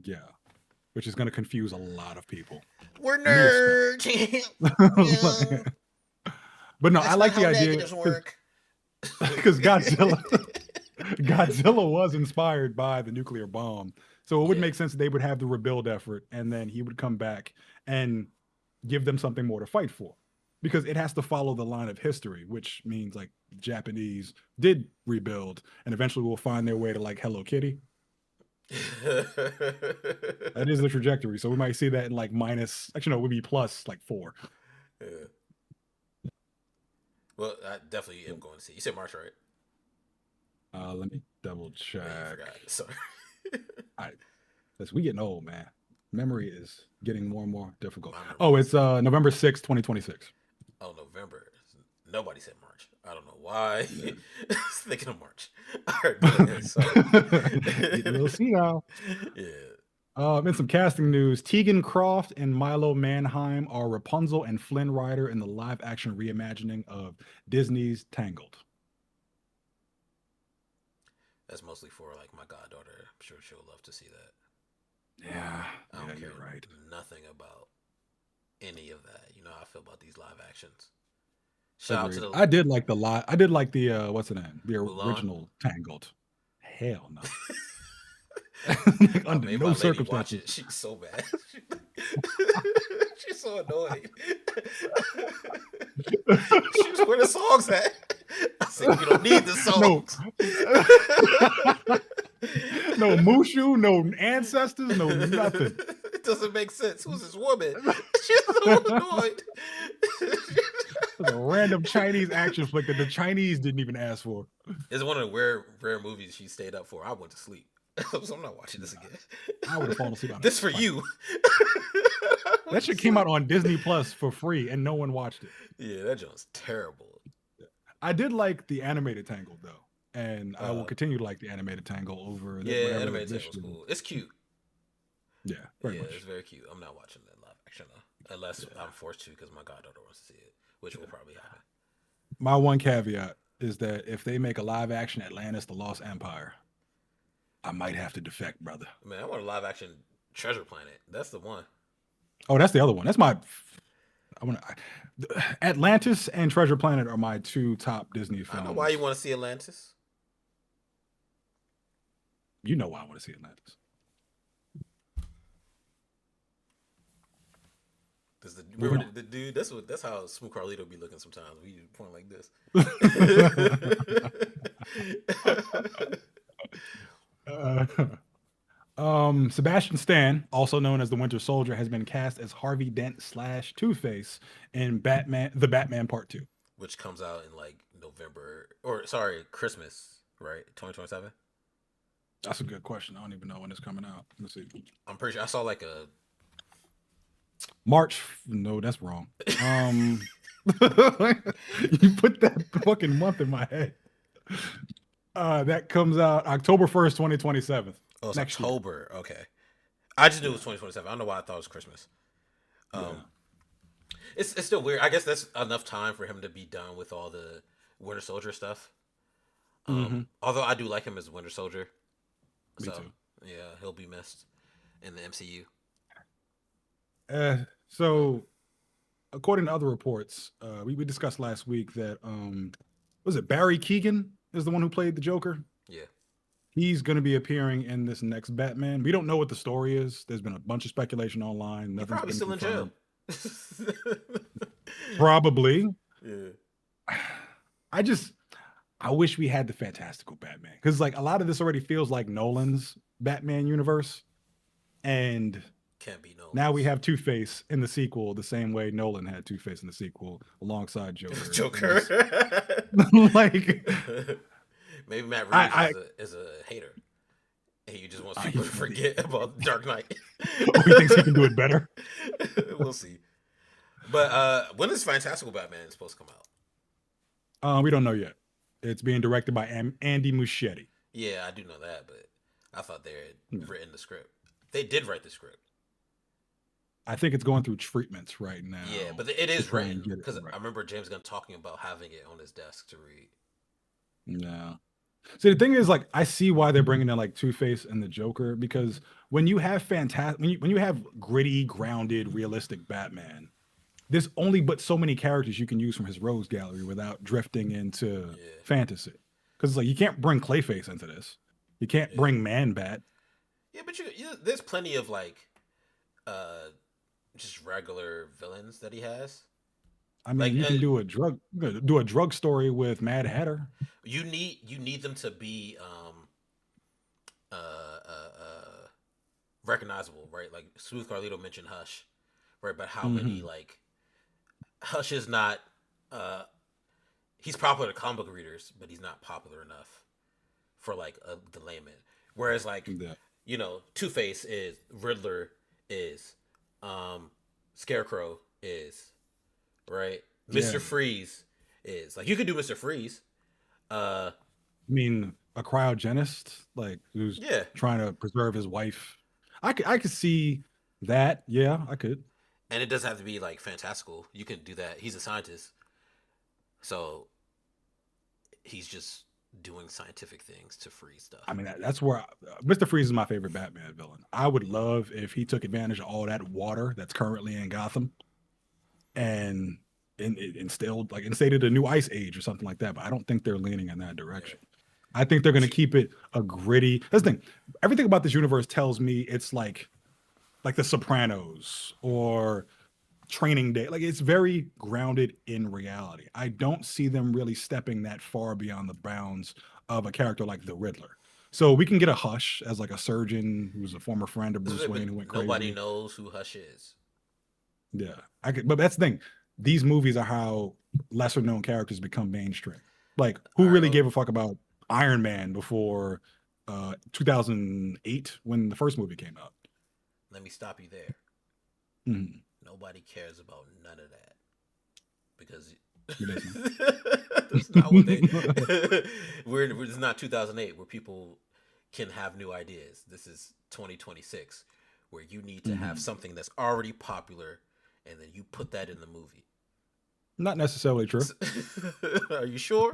A: yeah, which is going to confuse a lot of people.
B: We're
A: Me especially.
B: nerds. Yeah,
A: But no, I
B: that's not
A: like
B: how
A: the idea
B: negatives work.
A: because Godzilla Godzilla was inspired by the nuclear bomb. So it would
B: Yeah.
A: make sense that they would have the rebuild effort and then he would come back and give them something more to fight for. Because it has to follow the line of history, which means like Japanese did rebuild and eventually will find their way to like Hello Kitty. That is the trajectory. So we might see that in like minus, actually, no, it would be plus like four.
B: Yeah. Well, I definitely am going to see. You said March, right?
A: Let me double
B: Oh, you
A: check.
B: forgot. Sorry.
A: I, listen, we getting old, man. Memory is getting more and more difficult.
B: My memory
A: Oh,
B: is.
A: it's November 6th, 2026.
B: Oh, November. Nobody said March. I don't know why.
A: Yeah.
B: I was thinking of March. All right, go ahead. Sorry.
A: Getting a little senile.
B: Yeah.
A: In some casting news, Tegan Croft and Milo Manheim are Rapunzel and Flynn Rider in the live action reimagining of Disney's Tangled.
B: That's mostly for like my goddaughter. I'm sure she'll love to see that.
A: Yeah,
B: I
A: yeah,
B: don't care
A: you're right.
B: nothing about any of that. You know how I feel about these live actions. Shout out to
A: Agreed.
B: the
A: I did like the lot. I did like the what's the name? The
B: Mulan.
A: original Tangled. Hell no. Like,
B: I
A: under
B: made
A: no
B: my lady watch
A: circumstances.
B: it. She's so bad. She's so annoyed. She was where the songs at. I said, we don't need the
A: No,
B: songs.
A: no Mushu, no ancestors, no nothing.
B: It doesn't make sense. Who's this woman? She's so annoyed.
A: It's a random Chinese action flick that the Chinese didn't even ask for.
B: It's one of the rare movies she stayed up for. I went to sleep. So I'm not watching this again.
A: I would have fallen asleep on it.
B: This for you.
A: That shit came out on Disney Plus for free and no one watched it.
B: Yeah, that joint's terrible.
A: I did like the animated Tangled though. And I will continue to like the animated Tangle over
B: yeah, animated Tangle's cool. It's cute.
A: Yeah, very much.
B: It's very cute. I'm not watching that live action though, unless I'm forced to because my goddaughter wants to see it, which will probably happen.
A: My one caveat is that if they make a live action Atlantis: The Lost Empire, I might have to defect, brother.
B: Man, I want a live action Treasure Planet. That's the one.
A: Oh, that's the other one. That's my. Atlantis and Treasure Planet are my two top Disney films.
B: I know why you want to see Atlantis.
A: You know why I want to see Atlantis.
B: The dude. That's how Smooth Carlito be looking sometimes. We point like this.
A: Sebastian Stan, also known as the Winter Soldier, has been cast as Harvey Dent / Two-Face in The Batman Part 2.
B: Which comes out in like November, or sorry, Christmas, right? 2027?
A: That's a good question. I don't even know when it's coming out. Let's see.
B: I'm pretty sure I saw like a
A: March. No, that's wrong. You put that fucking month in my head. That comes out October 1st, 2027.
B: Oh, it's October. Year. Okay. I just knew it was 2027. I don't know why I thought it was Christmas. It's still weird. I guess that's enough time for him to be done with all the Winter Soldier stuff. Although I do like him as Winter Soldier.
A: Me too.
B: Yeah, he'll be missed in the MCU.
A: So, according to other reports, we discussed last week that was it Barry Keoghan is the one who played the Joker?
B: Yeah.
A: He's going to be appearing in this next Batman. We don't know what the story is. There's been a bunch of speculation online.
B: He's probably still in jail.
A: Probably.
B: Yeah.
A: I wish we had the fantastical Batman because like a lot of this already feels like Nolan's Batman universe, and
B: can't be Nolan.
A: Now we have Two-Face in the sequel the same way Nolan had Two-Face in the sequel alongside Joker. Like
B: maybe Matt Reeves is a hater. He just wants people to forget about Dark Knight.
A: Oh, he thinks he can do it better.
B: We'll see. But when is Fantastical Batman supposed to come
A: out? We don't know yet. It's being directed by Andy Muschietti.
B: Yeah, I do know that, but I thought they had written the script. They did write the script.
A: I think it's going through treatments right now.
B: Yeah, but it is written because I remember James Gunn talking about having it on his desk to read.
A: Yeah. See, the thing is, like, I see why they're bringing in like Two-Face and the Joker because when you have when you have gritty, grounded, realistic Batman, there's only but so many characters you can use from his rogues gallery without drifting into fantasy. Because like you can't bring Clayface into this, you can't bring Man-Bat.
B: Yeah, but there's plenty of like, just regular villains that he has.
A: I mean, like, you can do a drug story with Mad Hatter.
B: You need them to be recognizable, right? Like Smooth Carlito mentioned Hush, right? But how many like Hush is not he's popular to comic book readers, but he's not popular enough for like the layman. Whereas like Two-Face is, Riddler is, Scarecrow is, right? Mr. Freeze is like you could do Mr. Freeze.
A: I mean, a cryogenist, like who's trying to preserve his wife. I could see that. Yeah, I could.
B: And it doesn't have to be like fantastical. You can do that. He's a scientist, so he's just doing scientific things to freeze
A: I
B: stuff.
A: mean, that's where Mr. Freeze is my favorite Batman villain. I would love if he took advantage of all that water that's currently in Gotham and instilled like instated a new ice age or something like that. But I don't think they're leaning in that
B: Yeah.
A: direction. I think they're going to keep it a gritty. That's the thing. Everything about this universe tells me it's like The Sopranos or Training Day. Like it's very grounded in reality. I don't see them really stepping that far beyond the bounds of a character like the Riddler. So we can get a Hush as like a surgeon who's a former friend of Bruce
B: But
A: Wayne who went
B: nobody
A: crazy.
B: knows who Hush is.
A: Yeah, I could, but that's the thing. These movies are how lesser known characters become mainstream. Like,
B: All
A: who
B: right,
A: really
B: well,
A: gave a fuck about Iron Man before 2008 when the first movie came out?
B: let me stop you there.
A: Mhm.
B: Nobody cares about none of that because
A: It isn't.
B: that's not what they. It's not 2008 where people can have new ideas. This is 2026 where you need to have
A: Mhm.
B: something that's already popular and then you put that in the movie.
A: Not necessarily true.
B: Are you sure?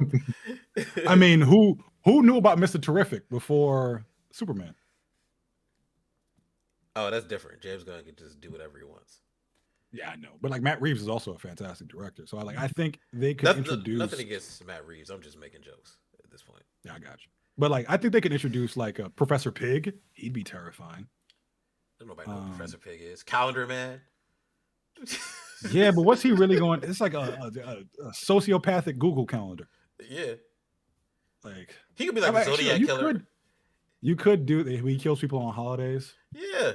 A: I mean, who knew about Mr. Terrific before Superman?
B: Oh, that's different. James Gunn can just do whatever he wants.
A: Yeah, I know, but like Matt Reeves is also a fantastic director, so I think they could
B: That's nothing
A: introduce.
B: against Matt Reeves. I'm just making jokes at this point.
A: Yeah, I got you. But like, I think they could introduce like a Professor Pig. He'd be terrifying.
B: Nobody know what
A: Um,
B: Professor Pig is. Calendar Man.
A: Yeah, but what's he really going? It's like a sociopathic Google calendar.
B: Yeah,
A: Like,
B: he could be
A: I
B: like the
A: mean, actually, no,
B: Zodiac killer.
A: you could do he kills people on holidays.
B: Yeah,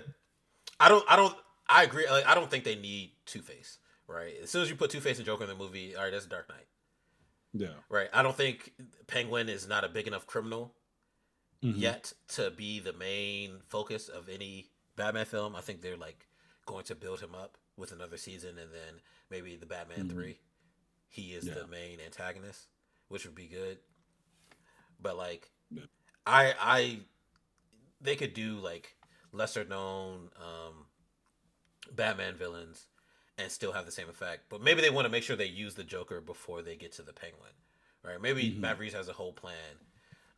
B: I don't. I agree. Like, I don't think they need Two Face. Right. As soon as you put Two Face and Joker in the movie, all right, that's Dark Knight.
A: Yeah.
B: Right. I don't think Penguin is not a big enough criminal
A: Hmm.
B: yet to be the main focus of any Batman film. I think they're like going to build him up with another season, and then maybe the Batman
A: Hmm.
B: 3, he is
A: Yeah.
B: the main antagonist, which would be good. But like,
A: Yeah.
B: I they could do like lesser known Batman villains and still have the same effect. But maybe they want to make sure they use the Joker before they get to the Penguin, right? Maybe
A: Hmm.
B: Matt Reeves has a whole plan,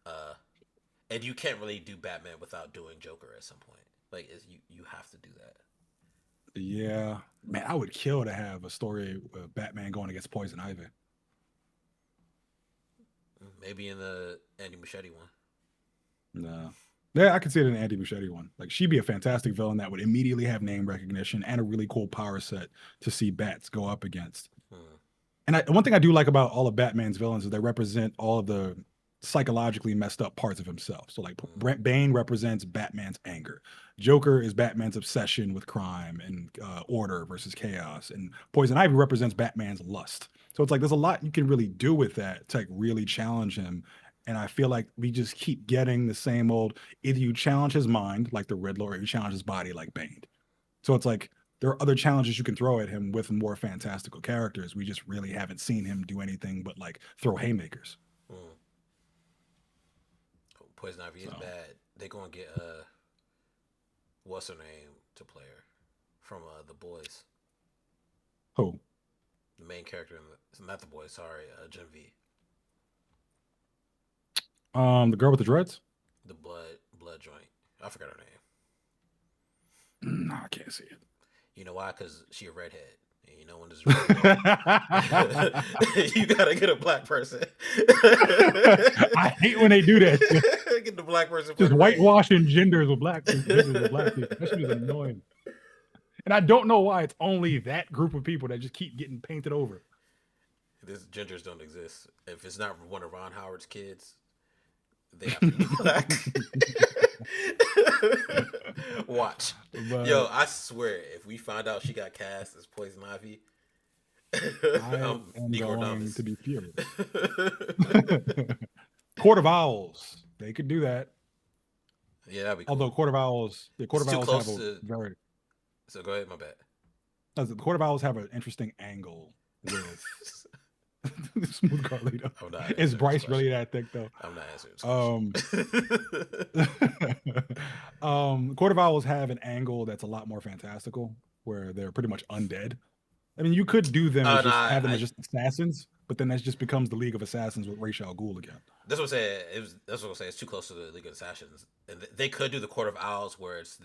B: uh, and you can't really do Batman without doing Joker at some point. Like you have to do that.
A: Yeah. Man, I would kill to have a story of Batman going against Poison Ivy.
B: Maybe in the Andy Muschietti one.
A: No. Yeah, I could see it in an Andy Muschietti one. Like she'd be a fantastic villain that would immediately have name recognition and a really cool power set to see bats go up against.
B: Hmm.
A: And one thing I do like about all of Batman's villains is they represent all of the psychologically messed up parts of himself. So like
B: Hmm.
A: Bane represents Batman's anger. Joker is Batman's obsession with crime and order versus chaos, and Poison Ivy represents Batman's lust. So it's like there's a lot you can really do with that to like really challenge him. And I feel like we just keep getting the same old. Either you challenge his mind like the Riddler, or you challenge his body like Bane. So it's like there are other challenges you can throw at him with more fantastical characters. We just really haven't seen him do anything but like throw haymakers.
B: Hmm. Poison Ivy is
A: So
B: bad. They gonna get what's her name to play her from the boys.
A: who?
B: The main character in the not the boys. Sorry, Genevieve.
A: The girl with the dreads?
B: The blood joint. I forgot her name.
A: No, I can't see it.
B: You know why? Because she a redhead. And you know when there's
A: I
B: red, you gotta get a black person.
A: hate when they do that shit.
B: Get the black person for
A: Just
B: the red.
A: whitewashing genders with black people. That shit is annoying. And I don't know why it's only that group of people that just keep getting painted over.
B: This gingers don't exist. If it's not one of Ron Howard's kids, they have to be black. Watch. Yo,
A: But
B: I swear, if we find out she got cast as Poison Ivy,
A: I am
B: Negro
A: going to
B: Damas.
A: be furious. Court of Owls. They could do that.
B: Yeah, that'd be
A: Although
B: cool.
A: the Court
B: It's
A: of
B: too
A: Owls have
B: close
A: a
B: to.
A: very
B: So go ahead, my bad.
A: the Court of Owls have an interesting angle with Smooth Carlito.
B: I'm not
A: Is
B: answering this
A: Bryce really
B: question.
A: that thick though?
B: I'm not answering
A: Um,
B: this question.
A: Court of Owls have an angle that's a lot more fantastical, where they're pretty much undead. I mean, you could do them as
B: No,
A: just have them as
B: I
A: just assassins, but then that just becomes the League of Assassins with Ra's al Ghul again.
B: That's what I'm saying. That's what I'm saying. It's too close to the League of Assassins, and they could do the Court of Owls, where it's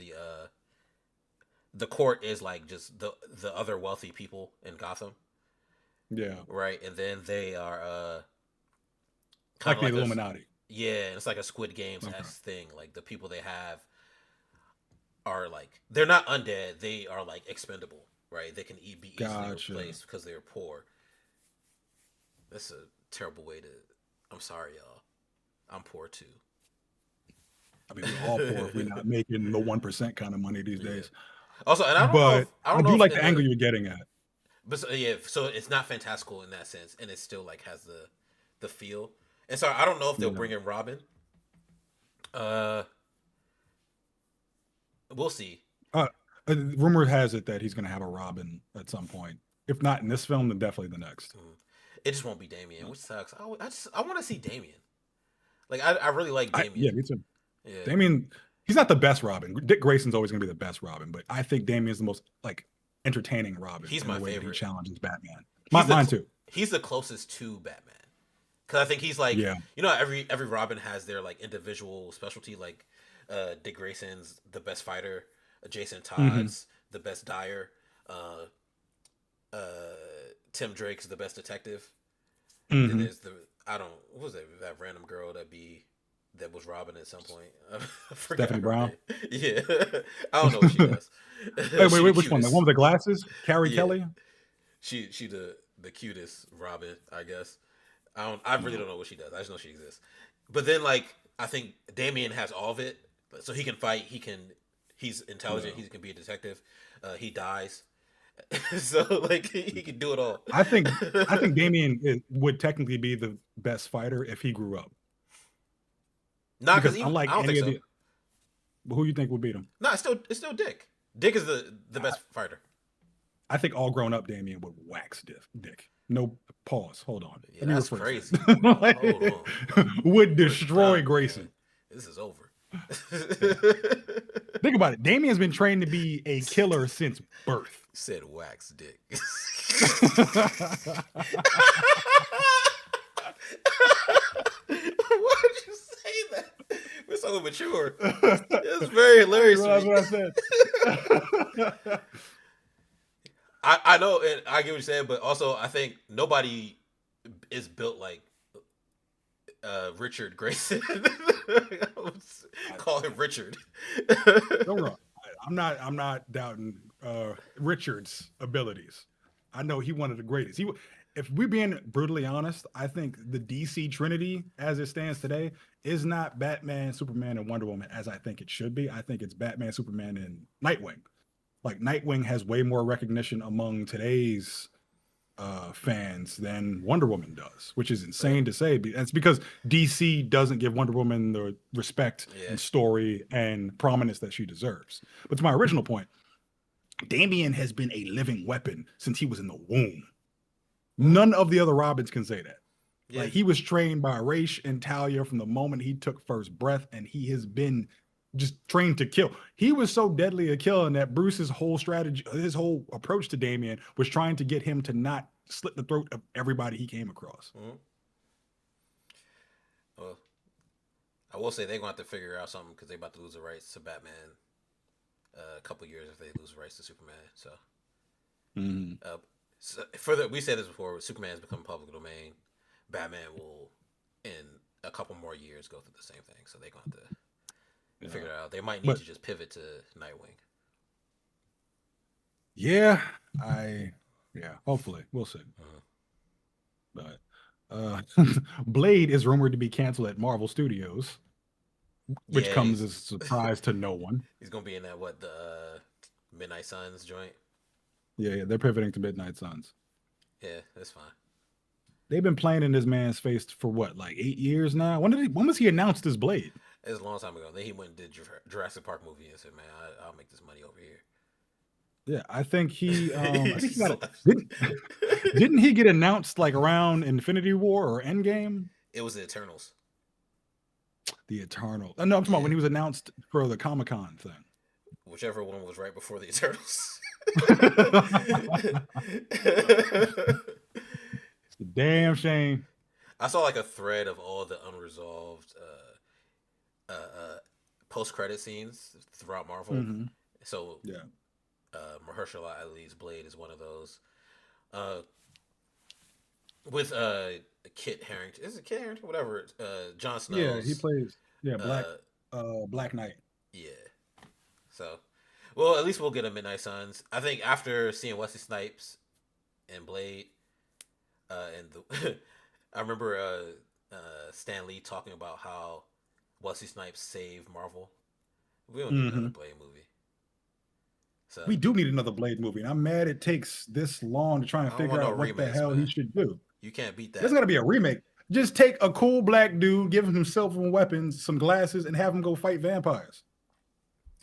B: the court is like just the other wealthy people in Gotham,
A: Yeah,
B: right? And then they are
A: like
B: kind of
A: the
B: like
A: Illuminati.
B: yeah, it's like a Squid Games
A: Okay.
B: thing. Like the people they have are like they're not undead; they are like expendable, right? They can be easily
A: Gotcha.
B: replaced because they're poor. That's a terrible way to. I'm sorry, y'all. I'm poor too.
A: I mean, we're all poor if we're not making the 1% kind of money these
B: Yeah.
A: days.
B: Also, and
A: But
B: I
A: I
B: don't know
A: do
B: if
A: like
B: in
A: the angle you're getting at.
B: but yeah, so it's not fantastical in that sense, and it still like has the feel. And so I don't know if they'll
A: Yeah.
B: bring in Robin. Uh, we'll see.
A: Rumor has it that he's going to have a Robin at some point. If not in this film, then definitely the next.
B: It just won't be Damien, which sucks. I want to see Damien. Like I really like Damien.
A: Yeah, me too.
B: Yeah.
A: Damien, he's not the best Robin. Dick Grayson's always going to be the best Robin, but I think Damien's the most like entertaining Robin.
B: He's
A: in
B: my
A: the way that
B: favorite.
A: he challenges Batman.
B: He's
A: Mine too.
B: He's the closest to Batman. Because I think he's like,
A: Yeah.
B: you know, every Robin has their like individual specialty. Like Dick Grayson's the best fighter, Jason Todd's the best dyer, Tim Drake's the best detective. Then there's what was that random girl that was Robin at some point? I forgot
A: Stephanie
B: her
A: Brown?
B: name. Yeah, I don't know what she does.
A: Wait, which one? The one with the glasses? Carrie Kelly?
B: She the cutest Robin, I guess. I really don't know what she does. I just know she exists. But then like I think Damien has all of it. So he can fight, he's intelligent, he can be a detective. He dies. So like he can do it all.
A: I think Damien would technically be the best fighter if he grew up.
B: Not
A: Because
B: because
A: unlike
B: I don't
A: any
B: think
A: of
B: so.
A: the, who you think would beat him?
B: No, it's still Dick. Dick is the best fighter.
A: I think all grown up Damien would wax Dick. No pause. Hold on.
B: Yeah,
A: Let me
B: that's
A: rephrase
B: crazy.
A: that. Like,
B: Hold on.
A: would destroy
B: Done,
A: Grayson.
B: man. This is over.
A: Think about it. Damien's been trained to be a killer since birth.
B: Said wax Dick. Why'd you say that? We're so mature. It's very hilarious.
A: That's what I said.
B: I know, and I get what you're saying, but also I think nobody is built like Richard Grayson. Call him Richard.
A: Don't wrong. I'm not doubting Richard's abilities. I know he one of the greatest. If we're being brutally honest, I think the DC Trinity, as it stands today, is not Batman, Superman, and Wonder Woman as I think it should be. I think it's Batman, Superman, and Nightwing. Like Nightwing has way more recognition among today's fans than Wonder Woman does, which is insane to say. It's because DC doesn't give Wonder Woman the respect and story and prominence that she deserves. But to my original point, Damien has been a living weapon since he was in the womb. None of the other Robins can say that. Yeah. Like he was trained by Ra's and Talia from the moment he took first breath, and he has been just trained to kill. He was so deadly a killer that Bruce's whole strategy, his whole approach to Damien was trying to get him to not slit the throat of everybody he came across.
B: Well, I will say they're going to have to figure out something because they're about to lose the rights to Batman a couple years if they lose the rights to Superman. So, we said this before, Superman has become public domain. Batman will, in a couple more years, go through the same thing. So they're going to figure it out. They might need to just pivot to Nightwing.
A: Yeah, hopefully. We'll see. But Blade is rumored to be canceled at Marvel Studios, which comes as a surprise to no one.
B: He's going to be in that, the Midnight Suns joint?
A: Yeah, they're pivoting to Midnight Suns.
B: Yeah, that's fine.
A: They've been playing in this man's face for what, like 8 years now? When was he announced as Blade?
B: It was a long time ago. Then he went and did Jurassic Park movie and said, "Man, I'll make this money over here."
A: Yeah, I think he. I think he didn't he get announced like around Infinity War or Endgame?
B: It was the Eternals.
A: The Eternal. No, I'm talking about when he was announced for the Comic-Con thing.
B: Whichever one was right before the Eternals.
A: It's a damn shame.
B: I saw like a thread of all the unresolved post credit scenes throughout Marvel.
A: Hmm.
B: So
A: Yeah.
B: Mahershala Ali's Blade is one of those. Uh, with Kit Harrington, is it Kit Harrington? Whatever. Jon
A: Yeah, he
B: Snow's.
A: plays
B: Uh,
A: Black Knight.
B: yeah. So, well, at least we'll get a Midnight Suns. I think after seeing Wesley Snipes and Blade, and the, I remember Stan Lee talking about how Wesley Snipes saved Marvel. We don't need another
A: Hmm.
B: Blade movie. So
A: We do need another Blade movie, and I'm mad it takes this long to try and
B: I don't want
A: figure
B: no
A: out what the
B: remakes,
A: hell he
B: man.
A: should do.
B: You can't beat
A: There's
B: that
A: got to be a remake. Just take a cool black dude, give him cell phone weapons, some glasses, and have him go fight vampires.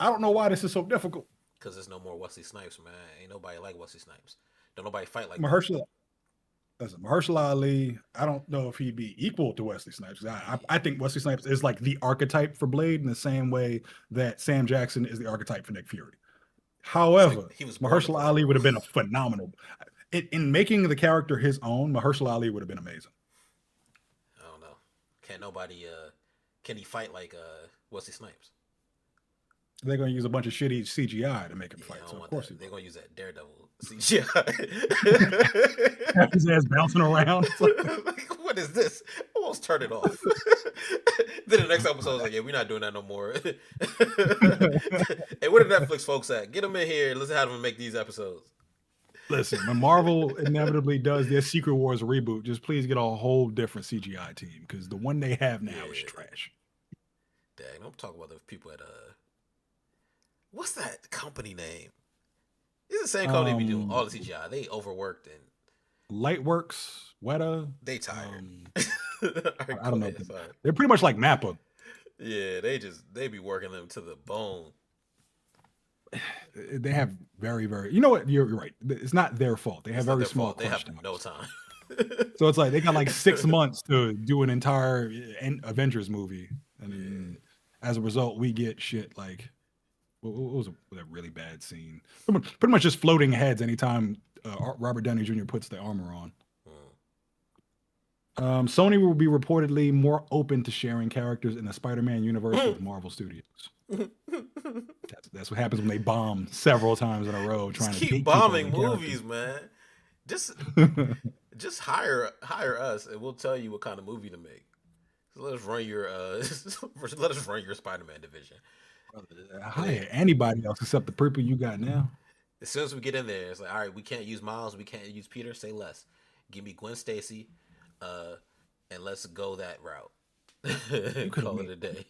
A: I don't know why this is so difficult.
B: because there's no more Wesley Snipes, man. Ain't nobody like Wesley Snipes. Don't nobody fight like that.
A: Mahershala, listen, Mahershala Ali, I don't know if he'd be equal to Wesley Snipes. I think Wesley Snipes is like the archetype for Blade in the same way that Sam Jackson is the archetype for Nick Fury.
B: It's like
A: However,
B: he was born to
A: Mahershala
B: play that
A: Ali would
B: role.
A: have been a phenomenal. In making the character his own, Mahershala Ali would have been amazing.
B: I don't know. Can't nobody. Can he fight like Wesley Snipes?
A: They're going to use a bunch of shitty CGI to make him
B: Yeah,
A: fight,
B: I
A: so
B: don't
A: of
B: want
A: course
B: that.
A: he
B: They're
A: will.
B: gonna use that Daredevil CGI.
A: Have his ass bouncing around. It's like,
B: Like, what is this? Almost turn it off. Then the next episode was like, yeah, we're not doing that no more. Hey, where the Netflix folks at? Get them in here. Let's have them make these episodes.
A: listen, when Marvel inevitably does their Secret Wars reboot, just please get a whole different CGI team because the one they have now is
B: Yeah,
A: trash.
B: dang. I'm talking about the people at what's that company name? It's the same company be doing all
A: Um,
B: the CGI. They overworked and
A: Lightworks, Weta,
B: they tired.
A: um,
B: All right,
A: I
B: go
A: don't know.
B: ahead. Sorry.
A: They're pretty much like Mappa.
B: Yeah, they be working them to the bone.
A: They have very, very. You know what? You're right. It's not their fault. They have
B: It's not
A: very
B: their
A: small
B: fault. They have
A: crunch
B: no
A: times.
B: time.
A: So it's like they got like 6 months to do an entire Avengers movie, and
B: Yeah.
A: then as a result, we get shit like what was that really bad scene? Pretty much just floating heads anytime Robert Downey Jr. puts the armor on.
B: Mm.
A: Sony will be reportedly more open to sharing characters in the Spider-Man universe with Marvel Studios. That's what happens when they bomb several times in a row
B: Just
A: trying to
B: keep
A: bait people
B: bombing
A: into characters.
B: movies, man. Just just hire us, and we'll tell you what kind of movie to make. So let us run your let us run your Spider-Man division, and then
A: Hire anybody else except the people you got now.
B: as soon as we get in there, it's like, all right, we can't use Miles, we can't use Peter. Say less. Give me Gwen Stacy, uh, and let's go that
A: You
B: route.
A: could have
B: Call it
A: made
B: a day.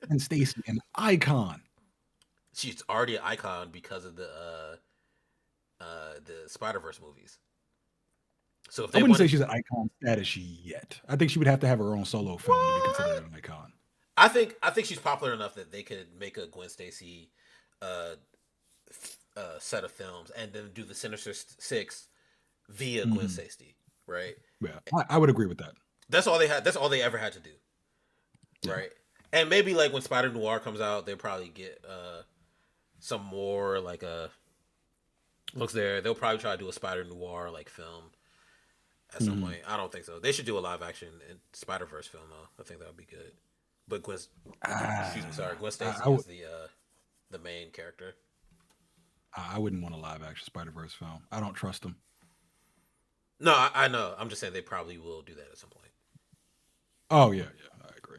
A: Gwen Stacy an icon.
B: She's already an icon because of the Spider Verse movies. So if
A: I
B: they
A: wouldn't say
B: wanted,
A: she's an icon status yet. I think she would have to have her own solo film to be considered
B: what?
A: an icon.
B: I think she's popular enough that they could make a Gwen Stacy uh, set of films and then do the Sinister Six via Gwen
A: Hmm.
B: Stacy, right?
A: Yeah, I would agree with that.
B: That's all they had. That's all they ever had to do,
A: Yeah.
B: right? And maybe like when Spider Noir comes out, they'll probably get some more like looks there. They'll probably try to do a Spider Noir like film at some
A: Hmm.
B: point. I don't think so. They should do a live action Spider Verse film though. I think that would be good. But excuse me, sorry, Gwen
A: I,
B: Stacy
A: I,
B: is
A: would,
B: the main character.
A: I wouldn't want a live action Spider Verse film. I don't trust them.
B: No, I know. I'm just saying they probably will do that at some point.
A: Oh yeah, yeah, I agree.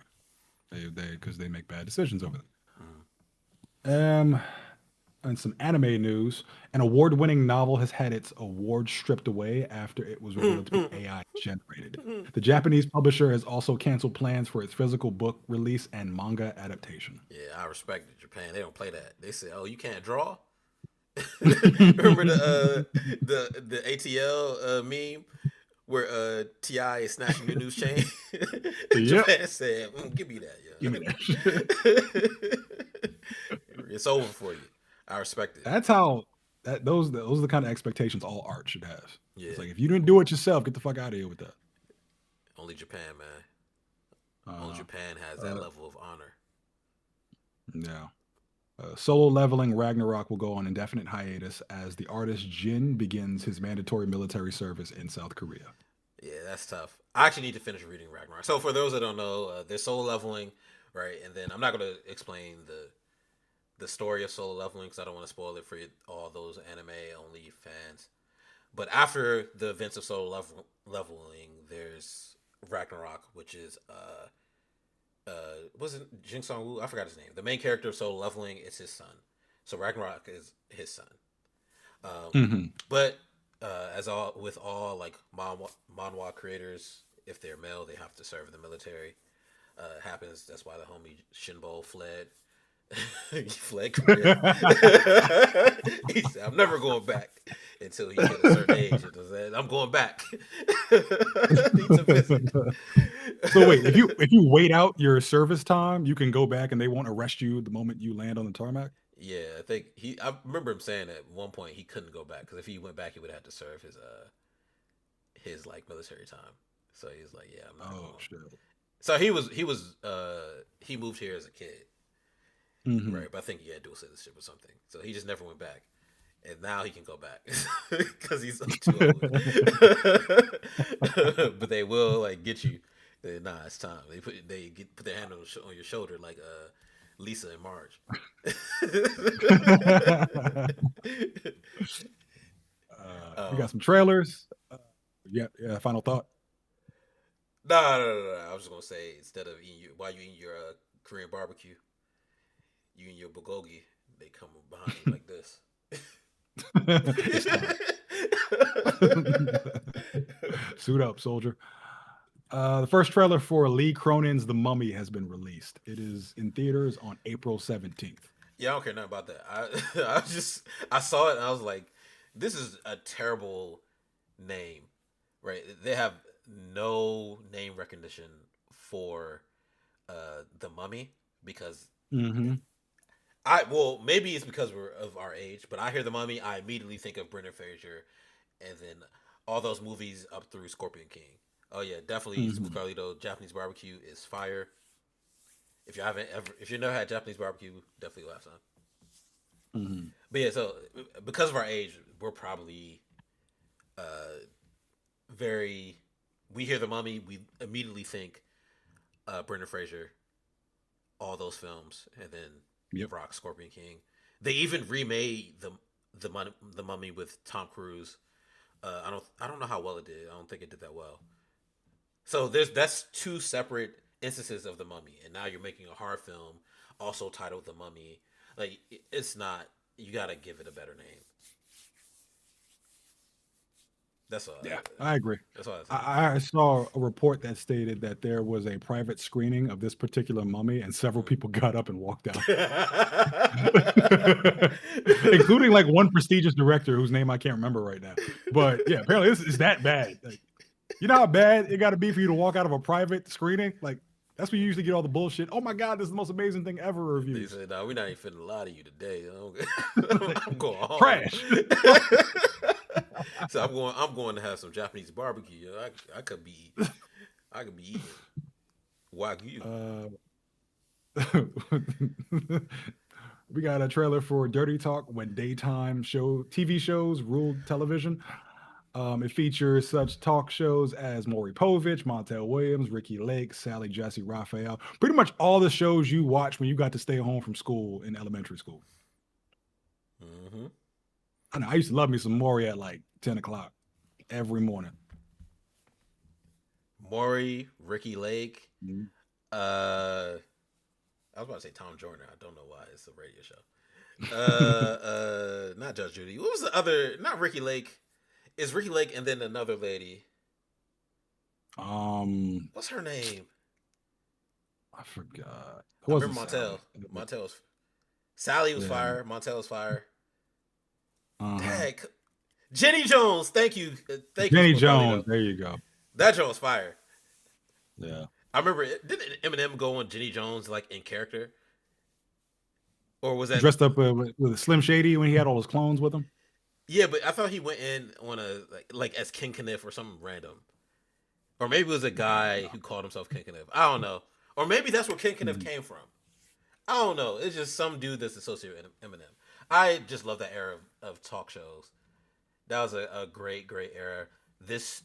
A: They because they make bad decisions over
B: Mm.
A: there. And some anime news. An award-winning novel has had its award stripped away after it was revealed to be AI generated. The Japanese publisher has also canceled plans for its physical book release and manga adaptation.
B: Yeah, I respect it. Japan. They don't play that. They say, "Oh, you can't draw." Remember the ATL meme where Ti is snatching the news chain?
A: Yep.
B: Japan said, "Give me that,
A: Give me that shit.
B: yo. It's over for you. I respect it."
A: That's how those are the kind of expectations all art should have. It's
B: Yeah,
A: like if you didn't do it yourself, get the fuck out of here with that.
B: only Japan, man. Only
A: Uh,
B: Japan has that
A: uh,
B: level of honor.
A: yeah. Solo leveling Ragnarok will go on indefinite hiatus as the artist Jin begins his mandatory military service in South Korea.
B: Yeah, that's tough. I actually need to finish reading Ragnarok. So for those that don't know, there's solo leveling, right? And then I'm not gonna explain the story of solo leveling because I don't want to spoil it for all those anime only fans. But after the events of leveling, there's Ragnarok, which is wasn't Jin Song Woo? I forgot his name. The main character of solo leveling is his son. So Ragnarok is his son.
A: Hmm.
B: But as all with all like manhwa creators, if they're male, they have to serve in the military. Happens. That's why the homie Shinbo fled. He fled Korea. He said, "I'm never going back until he hit a certain age." And said, "I'm going back. Need to visit."
A: So wait, if you wait out your service time, you can go back and they won't arrest you the moment you land on the tarmac.
B: Yeah, I think he. I remember him saying at one point he couldn't go back because if he went back, he would have to serve his like military time. So he's like, "Yeah, I'm not
A: Oh
B: going."
A: shit.
B: So he moved here as a kid,
A: Hmm.
B: right? But I think he had dual citizenship or something. So he just never went back, and now he can go back because he's too old. But they will like get you. Nah, it's time. Put their hand on your shoulder like Lisa and Marge.
A: We
B: um,
A: got some trailers. Yeah, yeah. Final thought.
B: no. I was just gonna say instead of while you eating your Korean barbecue, you and your bulgogi, they come behind you like this.
A: It's time. Suit up, soldier. The first trailer for Lee Cronin's The Mummy has been released. It is in theaters on April 17th.
B: Yeah, I don't care nothing about that. I saw it and I was like, this is a terrible name, right? They have no name recognition for the Mummy because
A: Hmm.
B: maybe it's because we're of our age, but I hear the Mummy, I immediately think of Brendan Fraser, and then all those movies up through Scorpion King. Oh yeah, definitely Smooth
A: Hmm.
B: Carlito. Japanese barbecue is fire. If you never had Japanese barbecue, definitely go have some.
A: Hmm.
B: But yeah, so because of our age, we're probably uh very. We hear the Mummy, we immediately think Brendan Fraser, all those films, and then
A: Yep.
B: Rock, Scorpion King. They even remade the Mummy with Tom Cruise. I don't know how well it did. I don't think it did that well. So that's two separate instances of the Mummy, and now you're making a horror film also titled The Mummy. Like it's not. You gotta give it a better name. That's all.
A: Yeah, I agree.
B: That's all I say.
A: I saw a report that stated that there was a private screening of this particular mummy, and several people got up and walked out, including like one prestigious director whose name I can't remember right now. But yeah, apparently this is that bad. Like, you know how bad it got to be for you to walk out of a private screening? Like, that's where you usually get all the bullshit. Oh my God, this is the most amazing thing ever
B: They
A: reviews.
B: said, "No, we're not even finna lie to you today. I'm going home."
A: Trash.
B: So I'm going to have some Japanese barbecue. I could be eating wagyu.
A: Uh, we got a trailer for Dirty Talk when daytime TV shows ruled television. It features such talk shows as Maury Povich, Montel Williams, Ricky Lake, Sally Jesse Raphael. Pretty much all the shows you watch when you got to stay home from school in elementary school.
B: Mm-hmm.
A: I know I used to love me some Maury at like 10 o'clock every morning.
B: Maury, Ricky Lake.
A: Mhm.
B: Uh, I was about to say Tom Jordan. I don't know why it's a radio show. Not Judge Judy. What was the other? Not Ricky Lake. It's Ricky Lake and then another lady.
A: Um,
B: What's her name?
A: I forgot. It
B: I
A: wasn't
B: remember
A: Sally.
B: Montel. Montel. Sally was
A: Yeah.
B: fire. Montel was fire.
A: Uh-huh.
B: Dang. Jenny Jones. Thank you. Thank you,
A: Jenny
B: Smooth
A: Jones.
B: Carlito.
A: There you go.
B: That Jones fire.
A: Yeah.
B: I remember. Didn't Eminem go on Jenny Jones like in character, or was that?
A: Dressed up with Slim Shady when he had all his clones with him.
B: Yeah, but I thought he went in on a like as King Kniff or something random, or maybe it was a guy who called himself King Kniff. I don't know, or maybe that's where King Kniff
A: Mhm.
B: came from. I don't know. It's just some dude that's associated with Eminem. I just love that era of talk shows. That was a great era. This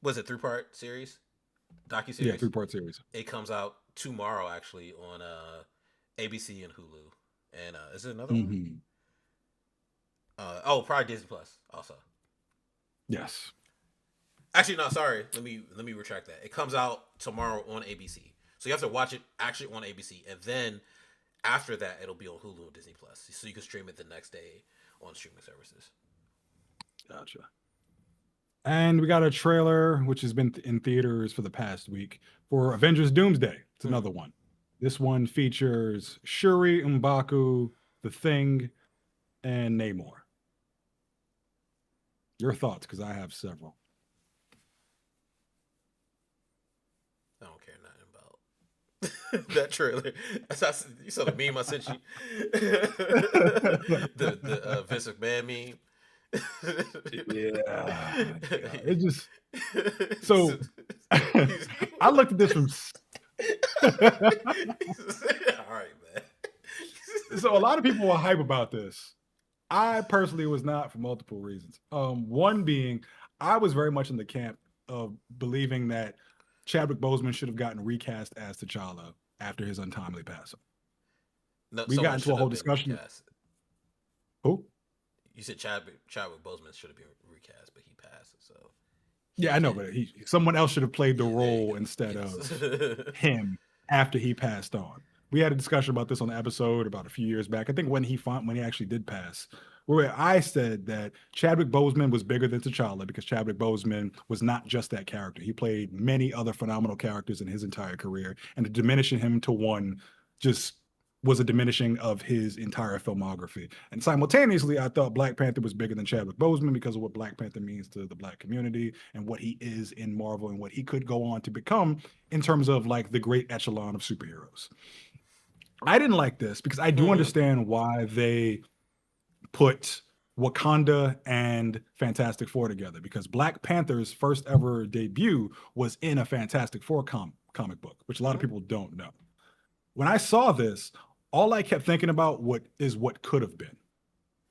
B: Was it 3-part series, docu
A: Yeah,
B: series?
A: 3-part series.
B: It comes out tomorrow actually on ABC and Hulu. And is it another one?
A: Hmm.
B: Oh, probably Disney Plus also.
A: Yes.
B: Actually, no, sorry. Let me retract that. It comes out tomorrow on ABC. So you have to watch it actually on ABC, and then after that, it'll be on Hulu and Disney Plus, so you can stream it the next day on streaming services.
A: Gotcha. And we got a trailer which has been in theaters for the past week for Avengers Doomsday. It's
B: Hmm.
A: another one. This one features Shuri, M'Baku, The Thing, and Namor. Your thoughts, because I have several.
B: I don't care nothing about that trailer. You saw the meme I sent you. The Vince McMahon meme.
A: Yeah, God. It just
B: he's,
A: so
B: he's,
A: I looked at this from
B: all right, man.
A: so a lot of people were hype about this. I personally was not for multiple reasons. One being I was very much in the camp of believing that Chadwick Boseman should have gotten recast as T'Challa after his untimely passing.
B: No,
A: We got
B: someone
A: into a
B: should
A: whole
B: have been
A: discussion.
B: recast.
A: Who?
B: You said Chadwick Boseman should have been recast, but he passed, so he
A: Yeah, I know,
B: can't.
A: but someone else should have played the
B: Yeah, there you
A: role
B: go.
A: instead of
B: Yes.
A: him after he passed on. We had a discussion about this on the episode about a few years back. I think when he actually did pass, where I said that Chadwick Boseman was bigger than T'Challa because Chadwick Boseman was not just that character. He played many other phenomenal characters in his entire career, and diminishing him to one just was a diminishing of his entire filmography. And simultaneously, I thought Black Panther was bigger than Chadwick Boseman because of what Black Panther means to the Black community and what he is in Marvel and what he could go on to become in terms of like the great echelon of superheroes. I didn't like this because I do
B: Hmm.
A: understand why they put Wakanda and Fantastic Four together because Black Panther's first ever debut was in a Fantastic Four comic book, which a lot of
B: Hmm.
A: people don't know. When I saw this, all I kept thinking about what could have been.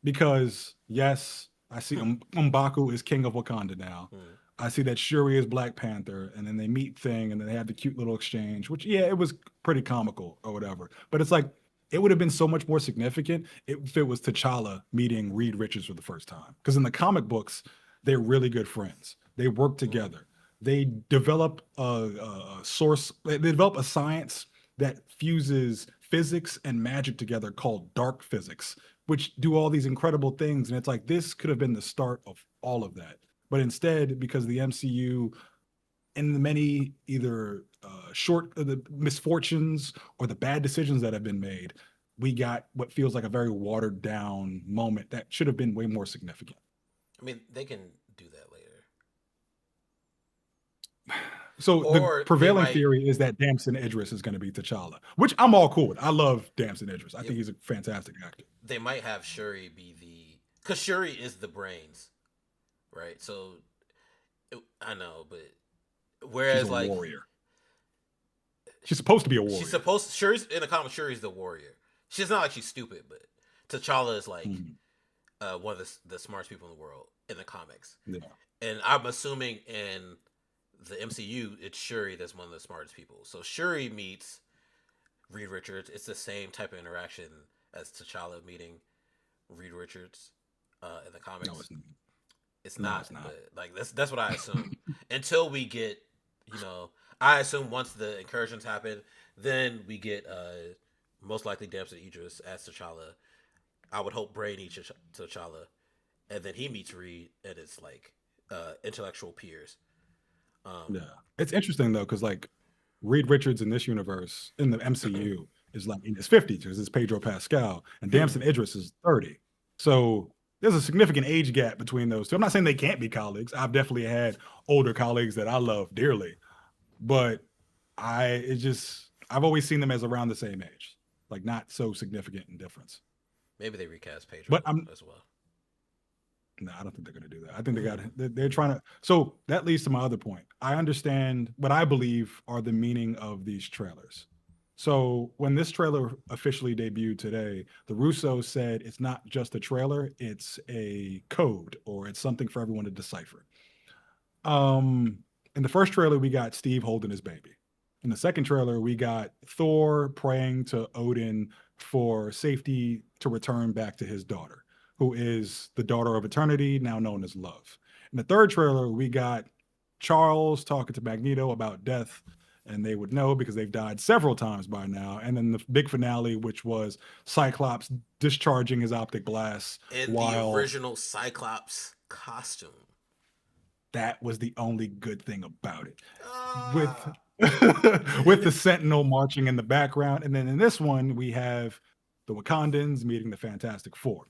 A: Because yes, I see M'Baku is king of Wakanda now.
B: Hmm.
A: I see that Shuri is Black Panther, and then they meet Thing, and then they have the cute little exchange, which yeah, it was pretty comical or whatever. But it's like it would have been so much more significant if it was T'Challa meeting Reed Richards for the first time. Because in the comic books, they're really good friends. They work
B: Hmm.
A: together. They develop a source. They develop a science that fuses physics and magic together called dark physics, which do all these incredible things. And it's like this could have been the start of all of that. But instead, because the MCU and the many either the misfortunes or the bad decisions that have been made, we got what feels like a very watered down moment that should have been way more significant.
B: I mean, they can do that later,
A: So the
B: or they
A: prevailing
B: might.
A: theory is that Damson Idris is going to be T'Challa, which I'm all cool with. I love Damson Idris. I
B: It,
A: think he's a fantastic actor.
B: they might have Shuri be the, because Shuri is the brains, right? So I know, but
A: She's a
B: whereas like
A: warrior. She's supposed to be a
B: she's
A: warrior.
B: supposed, Shuri's in the comic, Shuri's the warrior. She's not like she's stupid, but T'Challa is like
A: Mhm.
B: one of the smartest people in the world in the comics,
A: Yeah.
B: and I'm assuming in the MCU it's Shuri that's one of the smartest people. So Shuri meets Reed Richards. It's the same type of interaction as T'Challa meeting Reed Richards in the
A: No,
B: comics.
A: it's not.
B: It's
A: No,
B: not,
A: it's not.
B: but like that's what I assume. Until we get, you know, I assume once the incursions happen, then we get most likely Damson Idris as T'Challa. I would hope Brain eats T'Challa, and then he meets Reed, and it's like intellectual peers. Um,
A: Yeah. It's interesting though, because like Reed Richards in this universe in the MCU is like in his 50s because it's Pedro Pascal, and Damson Idris is 30. So there's a significant age gap between those two. I'm not saying they can't be colleagues. I've definitely had older colleagues that I love dearly, but I've always seen them as around the same age, like not so significant in difference.
B: Maybe they recast Pedro
A: But I'm
B: as well.
A: No, I don't think they're going to do that. I think they're trying to. So that leads to my other point. I understand what I believe are the meaning of these trailers. So when this trailer officially debuted today, the Russo said it's not just a trailer; it's a code or it's something for everyone to decipher. Um, In the first trailer, we got Steve holding his baby. In the second trailer, we got Thor praying to Odin for safety to return back to his daughter, who is the daughter of eternity, now known as Love. In the third trailer, we got Charles talking to Magneto about death, and they would know because they've died several times by now. And then the big finale, which was Cyclops discharging his optic blast
B: In the
A: while
B: original Cyclops costume.
A: that was the only good thing about it. With
B: Ah.
A: with the Sentinel marching in the background. And then in this one, we have the Wakandans meeting the Fantastic Four.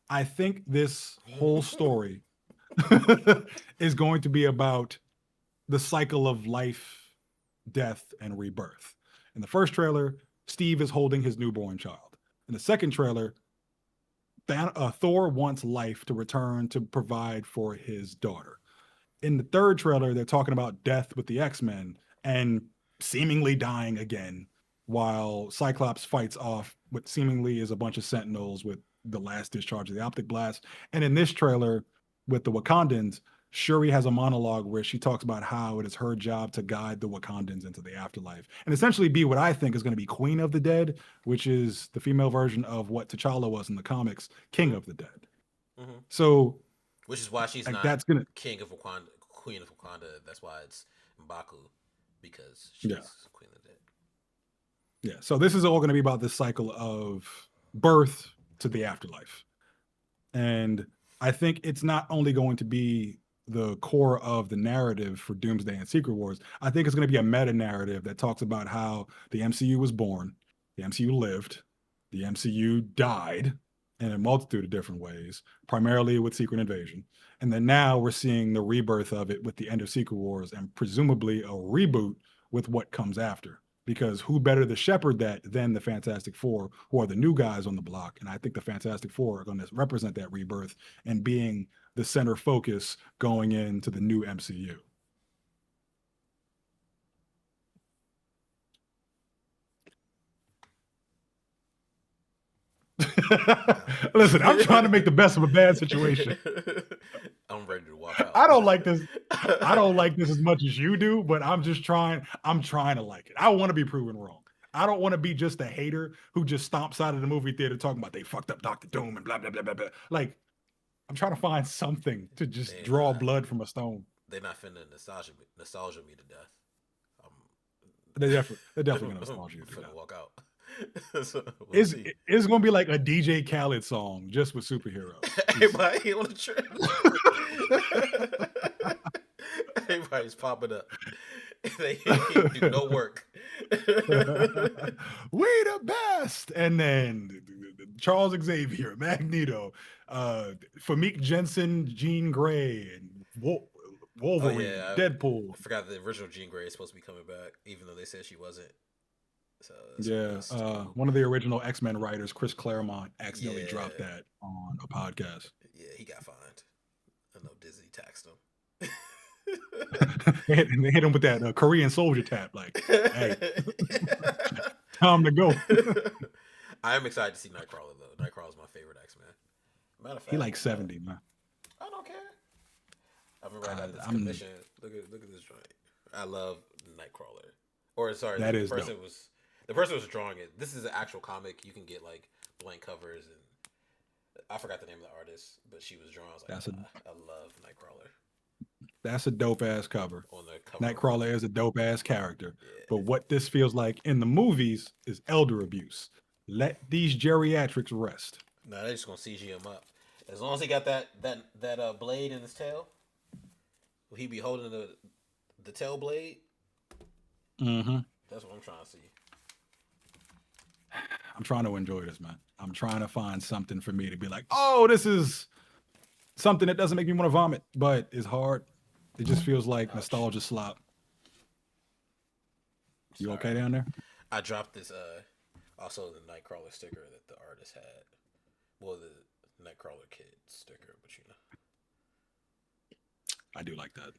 A: I think this whole story is going to be about the cycle of life, death, and rebirth. In the first trailer, Steve is holding his newborn child. In the second trailer, Thor wants life to return to provide for his daughter. In the third trailer, they're talking about death with the X-Men and seemingly dying again while Cyclops fights off what seemingly is a bunch of Sentinels with the last discharge of the optic blast. And in this trailer with the Wakandans, Shuri has a monologue where she talks about how it is her job to guide the Wakandans into the afterlife and essentially be what I think is going to be Queen of the Dead, which is the female version of what T'Challa was in the comics, King of the Dead.
B: Mm-hmm.
A: So,
B: which is why she's
A: like,
B: not
A: that's gonna
B: King of Wakanda, Queen of Wakanda. That's why it's M'Baku, because she's Queen of the Dead.
A: Yeah. So this is all going to be about this cycle of birth to the afterlife. And I think it's not only going to be the core of the narrative for Doomsday and Secret Wars. I think it's going to be a meta narrative that talks about how the MCU was born, the MCU lived, the MCU died in a multitude of different ways, primarily with Secret Invasion. And then now we're seeing the rebirth of it with the end of Secret Wars and presumably a reboot with what comes after. Because who better to shepherd that than the Fantastic Four, who are the new guys on the block? And I think the Fantastic Four are going to represent that rebirth and being the center focus going into the new MCU. Listen, I'm trying to make the best of a bad situation.
B: I'm ready to walk out.
A: I don't like this. I don't like this as much as you do, but I'm trying to like it. I want to be proven wrong. I don't want to be just a hater who just stomps out of the movie theater talking about they fucked up Doctor Doom and blah blah blah blah blah. Like, I'm trying to find something to just draw blood from a stone.
B: They're not finna nostalgia me to death.
A: They're definitely gonna nostalgia you to death.
B: Walk out.
A: So it's gonna be like a DJ Khaled song just with superheroes.
B: Everybody on the trip. Everybody's popping up. They do no work.
A: We the best. And then Charles Xavier, Magneto, Famke Jensen, Jean Grey, and Wolverine, Deadpool.
B: I forgot the original Jean Grey is supposed to be coming back, even though they said she wasn't. So
A: one of the original X-Men writers, Chris Claremont, accidentally dropped that on a podcast.
B: Yeah, he got fined. I know Disney taxed him.
A: They hit him with that Korean soldier tap, like, hey, time to go.
B: I am excited to see Nightcrawler, though. Nightcrawler is my favorite X-Men. Matter of fact,
A: he like 70, man.
B: I don't care. I remember I got this commission. Look at this joint. I love Nightcrawler. Or sorry,
A: that
B: the person was drawing it. This is an actual comic. You can get like blank covers, and I forgot the name of the artist, but she was drawing. I was like, I love Nightcrawler.
A: That's a dope ass cover. Nightcrawler is a dope ass character. Yeah. But what this feels like in the movies is elder abuse. Let these geriatrics rest.
B: No, they're just gonna CG him up. As long as he got that blade in his tail, will he be holding the tail blade?
A: Mm-hmm.
B: That's what I'm trying to see.
A: I'm trying to enjoy this, man. I'm trying to find something for me to be like, oh, this is something that doesn't make me want to vomit, but it's hard. It just feels like nostalgia slop. You okay down there?
B: I dropped this also the Nightcrawler sticker that the artist had. Well, the Nightcrawler kid sticker, but you know.
A: I do like that.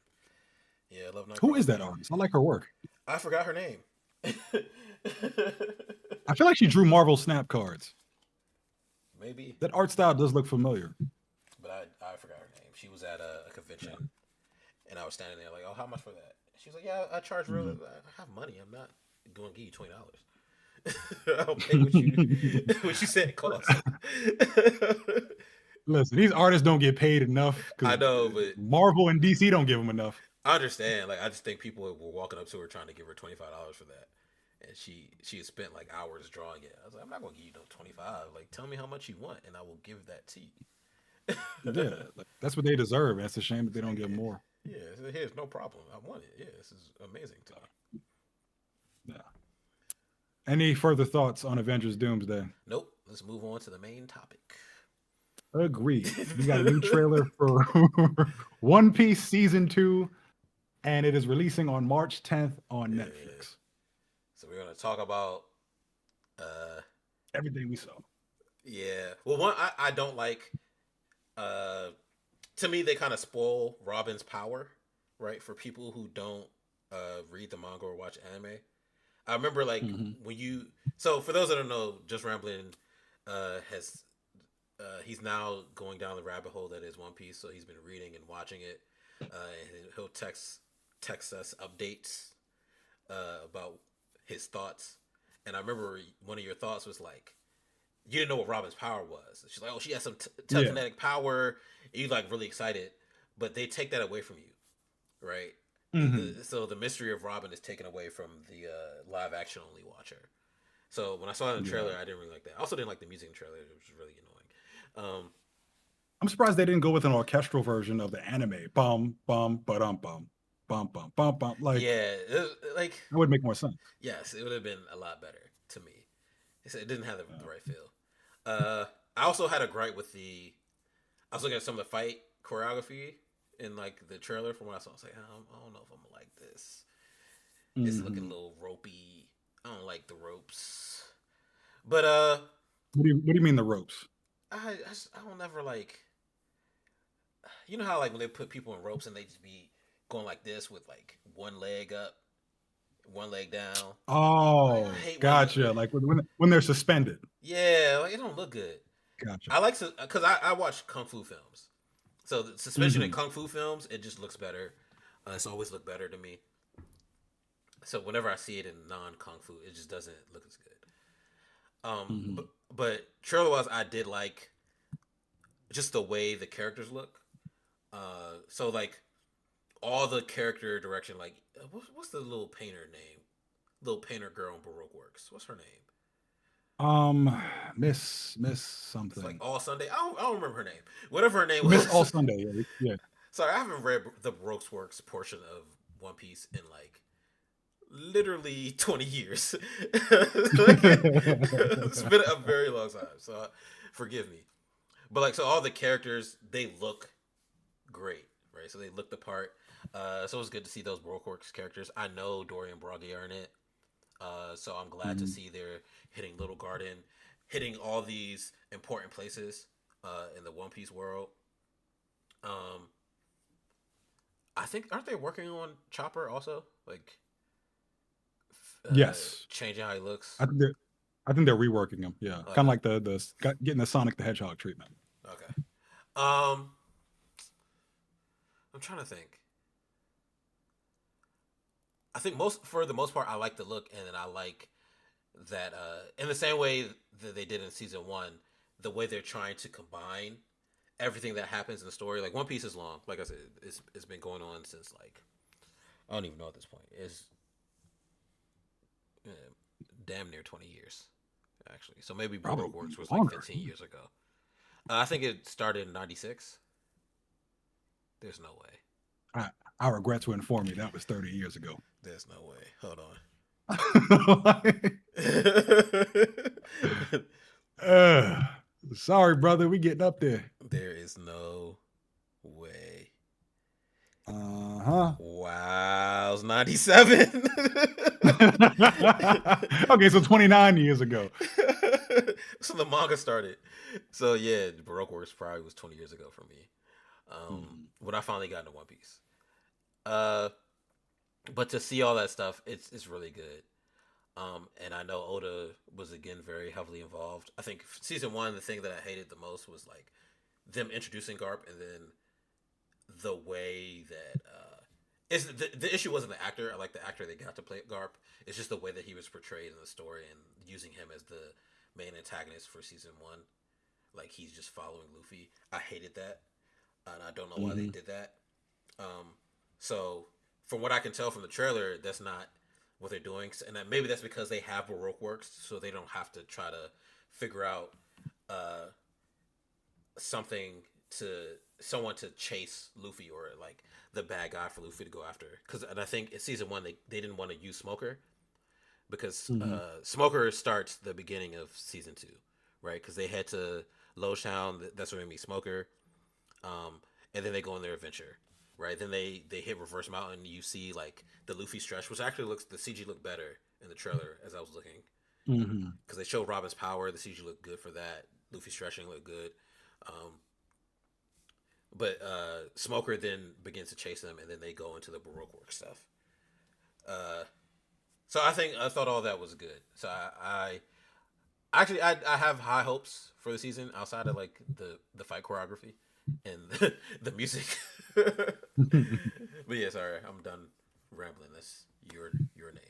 B: Yeah, I love Nightcrawler.
A: Who is that artist? I like her work.
B: I forgot her name.
A: I feel like she drew Marvel Snap cards.
B: Maybe.
A: That art style does look familiar.
B: But I forgot her name. She was at a convention, and I was standing there like, oh, how much for that? She was like, yeah, I charge real.
A: Mhm.
B: I have money. I'm not going to give you $20. I'll pay what you what you said it costs.
A: Listen, these artists don't get paid enough
B: I
A: because
B: know, but
A: Marvel and DC don't give them enough.
B: I understand. Like, I just think people were walking up to her trying to give her $25 for that, and she had spent like hours drawing it. I was like, I'm not gonna give you no 25. Like, tell me how much you want, and I will give that to you.
A: Yeah, like, that's what they deserve. And it's a shame that they
B: It's
A: don't
B: like,
A: get more.
B: yeah, here's no problem. I want it. Yeah, this is amazing to me.
A: Yeah. Any further thoughts on Avengers Doomsday?
B: Nope. Let's move on to the main topic.
A: Agreed. We got a new trailer for One Piece season 2, and it is releasing on March 10th on
B: Yeah.
A: Netflix.
B: So we're gonna talk about uh
A: Everything we saw.
B: yeah. Well, one I don't like. Uh, to me, they kind of spoil Robin's power, right? For people who don't read the manga or watch anime. I remember like
A: Hmm.
B: when you. So for those that don't know, Just Rambling has he's now going down the rabbit hole that is One Piece. So he's been reading and watching it, and he'll text us updates about his thoughts. And I remember one of your thoughts was like, you didn't know what Robin's power was. She's like, oh, she has some
A: Yeah.
B: telekinetic power. And you like really excited, but they take that away from you, right?
A: Hmm.
B: So the mystery of Robin is taken away from the live action only watcher. So when I saw it in the
A: Yeah.
B: trailer, I didn't really like that. I also didn't like the music in the trailer, which was really annoying.
A: I'm surprised they didn't go with an orchestral version of the anime. Bum, bum, ba-dum, bum, bum, bum, bum, bum. Like,
B: Yeah, like
A: that would make more sense.
B: yes, it would have been a lot better to me. It didn't have the
A: Uh,
B: right feel. Uh, I also had a gripe with the. I was looking at some of the fight choreography in like the trailer from what I saw. I was like, I don't know if I'm gonna like this. It's looking a
A: mhm.
B: little ropey. I don't like the ropes. But
A: What do you mean the ropes?
B: I don't ever like. You know how like when they put people in ropes and they just be going like this with like one leg up, one leg down. Like I
A: Oh,
B: hate when
A: gotcha. Like when they're suspended.
B: yeah, like it don't look good.
A: Gotcha.
B: I like to because I watch kung fu films. So the suspension in
A: Hmm.
B: kung fu films, it just looks better. It's always looked better to me. So whenever I see it in non kung fu, it just doesn't look as good.
A: Hmm.
B: But trailer wise, I did like just the way the characters look. So like all the character direction, like what's the little painter name? Little painter girl in Baroque Works. What's her name?
A: Um, Miss
B: It's like
A: something.
B: All Sunday. I don't remember her name. Whatever her name
A: Miss All
B: was.
A: Sunday. Yeah, yeah.
B: Sorry, I haven't read the Baroque Works portion of One Piece in like literally 20 years. Like, it's been a very long time, so forgive me. But like, so all the characters they look great, right? So they look the part. So it was good to see those Brokeworks characters. I know Dorian Broggy are in it, so I'm glad to
A: Mhm.
B: see they're hitting Little Garden, hitting all these important places in the One Piece world. Um, I think aren't they working on Chopper also? Like
A: Yes,
B: changing how he looks.
A: I think they're I think they're reworking them. Yeah, kind of
B: Okay.
A: like getting the Sonic the Hedgehog treatment.
B: Okay. Um, I'm trying to think. I think most for the most part, I like the look, and then I like that in the same way that they did in season one, the way they're trying to combine everything that happens in the story. Like One Piece is long. Like I said, it's been going on since like I don't even know at this point. It's uh, damn near 20 years actually. So maybe Baroque
A: Probably
B: Works was like
A: longer.
B: 15 years ago. I think it started in '96. There's no way.
A: I I regret to inform you that was 30 years ago.
B: There's no way. Hold
A: Like,
B: on.
A: uh, sorry, brother, we getting up there.
B: There is no way.
A: Uh
B: Wow, it's 97.
A: huh. Okay, so 29 years ago.
B: So the manga started. So yeah, Baroque Works probably was 20 years ago for me.
A: Mhm.
B: When I finally got into One Piece. Uh, but to see all that stuff, it's really good. And I know Oda was again very heavily involved. I think season one, the thing that I hated the most was like them introducing Garp and then the way that It's the issue wasn't the actor. I like the actor they got to play Garp. It's just the way that he was portrayed in the story and using him as the main antagonist for season one. Like he's just following Luffy. I hated that, and I don't know why they
A: Mm-hmm.
B: did that. Um, so from what I can tell from the trailer, that's not what they're doing, and maybe that's because they have Baroque works, so they don't have to try to figure out uh, something to someone to chase Luffy or like the bad guy for Luffy to go after. Because and I think in season one they didn't want to use Smoker because
A: Mm-hmm.
B: Smoker starts the beginning of season two, right? Because they head to Lowtown. That's where they meet Smoker, and then they go on their adventure, right? Then they hit Reverse Mountain. You see like the Luffy stretch, which actually looks the CG looked better in the trailer as I was looking
A: Mm-hmm.
B: because they showed Robin's power. The CG looked good for that. Luffy stretching looked good. Um, but Smoker then begins to chase them, and then they go into the Baroque work stuff. Uh, so I thought all that was good. So I actually I have high hopes for the season outside of like the fight choreography and the music. But yeah, sorry, I'm done rambling. That's your name.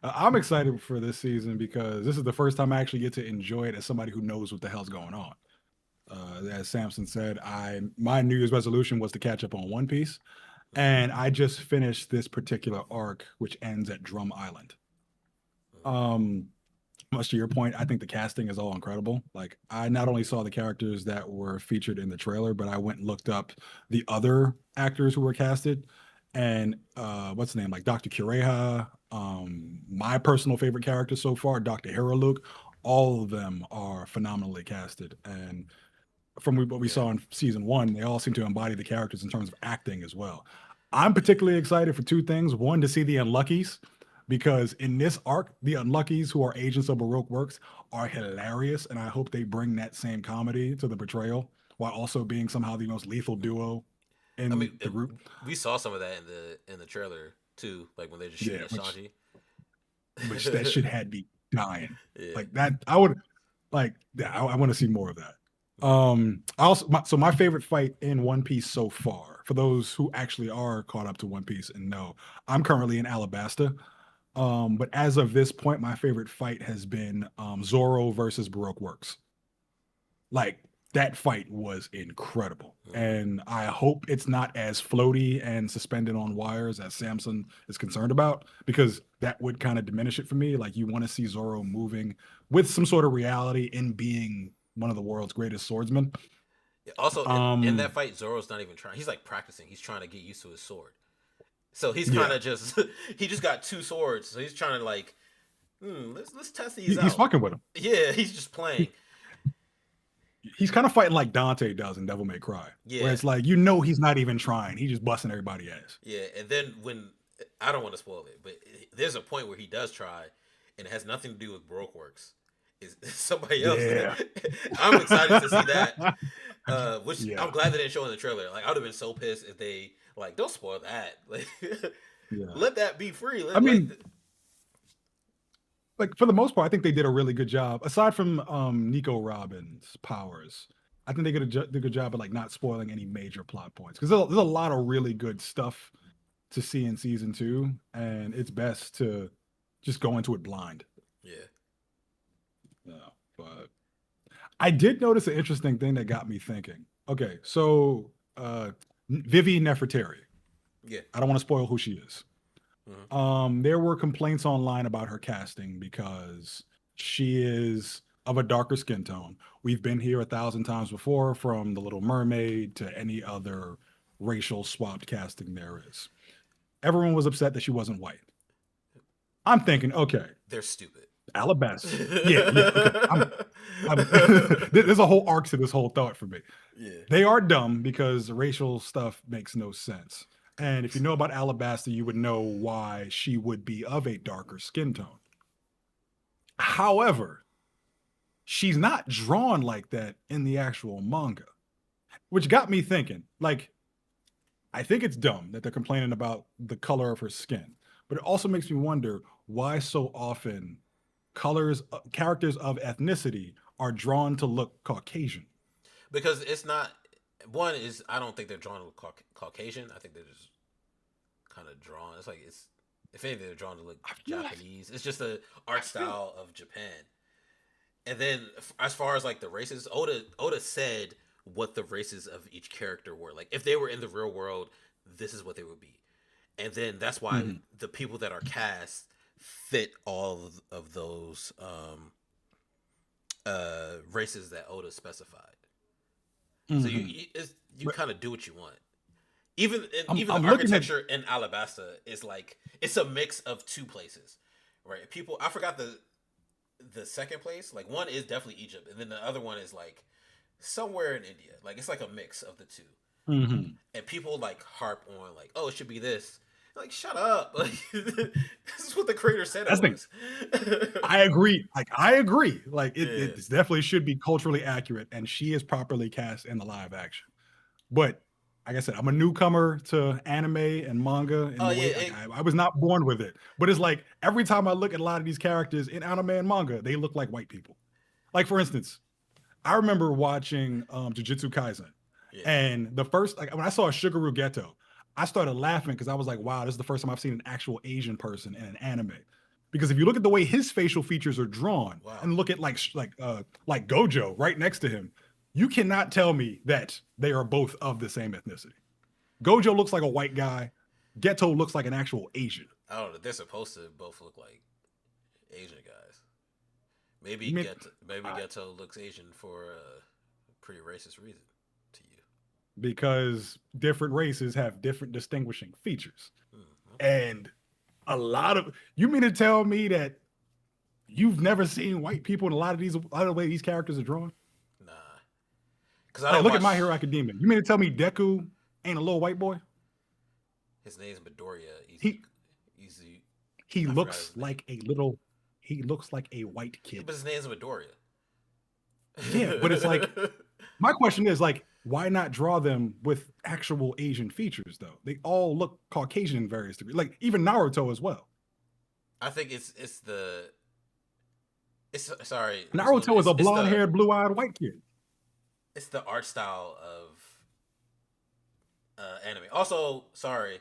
A: I'm excited for this season because this is the first time I actually get to enjoy it as somebody who knows what the hell's going on. As Samson said, I my New Year's resolution was to catch up on One Piece,
B: Mm-hmm.
A: and I just finished this particular arc, which ends at Drum Island.
B: Mm-hmm.
A: Um, Much to your point, I think the casting is all incredible. Like, I not only saw the characters that were featured in the trailer, but I went and looked up the other actors who were casted. And what's the name? Like Dr. Kureha, my personal favorite character so far, Dr. Hiraluk. All of them are phenomenally casted. And from what we
B: Yeah.
A: saw in season one, they all seem to embody the characters in terms of acting as well. I'm particularly excited for two things. One, to see the Unluckies, because in this arc, the Unluckies, who are agents of Baroque Works, are hilarious, and I hope they bring that same comedy to the portrayal while also being somehow the most lethal duo
B: I
A: in
B: mean,
A: the group.
B: we saw some of that in the trailer too, like when they're just shooting
A: Yeah,
B: at Shanji.
A: which that shit had me dying.
B: Yeah.
A: Like that, I would like. Yeah, I want to see more of that.
B: Mm-hmm.
A: I also so my favorite fight in One Piece so far, for those who actually are caught up to One Piece and know, I'm currently in Alabasta. But as of this point, my favorite fight has been Zoro versus Baroque Works. Like that fight was incredible.
B: Mm-hmm.
A: And I hope it's not as floaty and suspended on wires as Samson is concerned about, because that would kind of diminish it for me. Like you want to see Zoro moving with some sort of reality in being one of the world's greatest swordsmen.
B: Yeah, also, in that
A: Um,
B: fight, Zoro's not even trying. He's like practicing. He's trying to get used to his sword. So he's kind
A: yeah,
B: of just he just got two swords. So he's trying to like, let's test these
A: he's
B: out.
A: fucking with him.
B: Yeah, he's just playing.
A: He's kind of fighting like Dante does in Devil May Cry, where
B: Yeah,
A: it's like, you know, he's not even trying. He's just busting everybody ass.
B: yeah. And then when I don't want to spoil it, but there's a point where he does try, and it has nothing to do with Baroque Works. Is somebody else?
A: Yeah.
B: I'm excited to see that. Which
A: Yeah.
B: I'm glad they didn't show in the trailer. Like I would have been so pissed if they like don't spoil that. Like
A: Yeah.
B: let that be free.
A: I
B: Let
A: mean, like for the most part, I think they did a really good job. Aside from Nico Robbins' powers, I think they did a good job of like not spoiling any major plot points, because there's a lot of really good stuff to see in season two, and it's best to just go into it blind.
B: yeah.
A: Yeah. But I did notice an interesting thing that got me thinking. Okay, so Vivi Nefertari.
B: Yeah.
A: I don't want to spoil who she is.
B: Mm-hmm.
A: There were complaints online about her casting because she is of a darker skin tone. We've been here 1,000 times before, from The Little Mermaid to any other racial swapped casting there is. Everyone was upset that she wasn't white. I'm thinking, okay,
B: They're stupid.
A: Alabasta. Yeah, yeah, okay. I'm there's a whole arc to this whole thought for me.
B: Yeah.
A: They are dumb because racial stuff makes no sense. And if you know about Alabasta, you would know why she would be of a darker skin tone. However, she's not drawn like that in the actual manga, which got me thinking. Like, I think it's dumb that they're complaining about the color of her skin, but it also makes me wonder why so often characters of ethnicity are drawn to look Caucasian.
B: Because it's not. one is I don't think they're drawn to look Caucasian. I think they're just kind of drawn. It's like it's if anything they're drawn to look
A: I feel like
B: Japanese. It's just the
A: I
B: art
A: feel
B: style of Japan. And then as far as like the races, Oda said what the races of each character were. Like if they were in the real world, this is what they would be. And then that's why
A: mhm,
B: the people that are cast fit all of those races that Oda specified. So
A: mhm.
B: you
A: But
B: kind of do what you want. Even even the
A: I'm looking at
B: architecture in Alabasta is like it's a mix of two places, right? People I forgot the second place. Like one is definitely Egypt, and then the other one is like somewhere in India. Like it's like a mix of the two.
A: mhm.
B: And people like harp on like, oh, it should be this. Like, shut up! Like, this is what the creator said it
A: That's the thing.
B: was.
A: I agree. Like I agree. Like
B: Yeah.
A: it definitely should be culturally accurate, and she is properly cast in the live action. But like I said, I'm a newcomer to anime and manga in
B: Oh
A: the
B: yeah.
A: way I was not born with it. But it's like every time I look at a lot of these characters in anime and manga, they look like white people. Like for instance, I remember watching Jujutsu Kaisen,
B: Yeah.
A: and the first like when I saw Shigeru Geto, I started laughing because I was like, "Wow, this is the first time I've seen an actual Asian person in an anime." Because if you look at the way his facial features are drawn,
B: Wow.
A: and look at like Gojo right next to him, you cannot tell me that they are both of the same ethnicity. Gojo looks like a white guy. Geto looks like an actual Asian.
B: I don't know. They're supposed to both look like Asian guys.
A: You mean
B: Maybe
A: uh,
B: Ghetto looks Asian for a pretty racist reason to you.
A: because different races have different distinguishing features,
B: Okay.
A: and a lot of you mean to tell me that you've never seen white people in a lot of the way these characters are drawn?
B: Nah, because I
A: Like,
B: don't
A: look at My
B: watch.
A: Hero Academia. You mean to tell me Deku ain't a little white boy?
B: His name's Midoriya.
A: He
B: Easy.
A: he
B: I forgot
A: looks
B: his name.
A: like a little. He looks like a white
B: Yeah,
A: kid.
B: but his name's Midoriya.
A: Yeah, but it's like my question is like, why not draw them with actual Asian features though? They all look Caucasian in various degrees. Like even Naruto as well.
B: I think it's the it's sorry, Miss Luna.
A: Naruto is a blonde-haired, blue-eyed white kid.
B: It's the art style of anime. Also, sorry,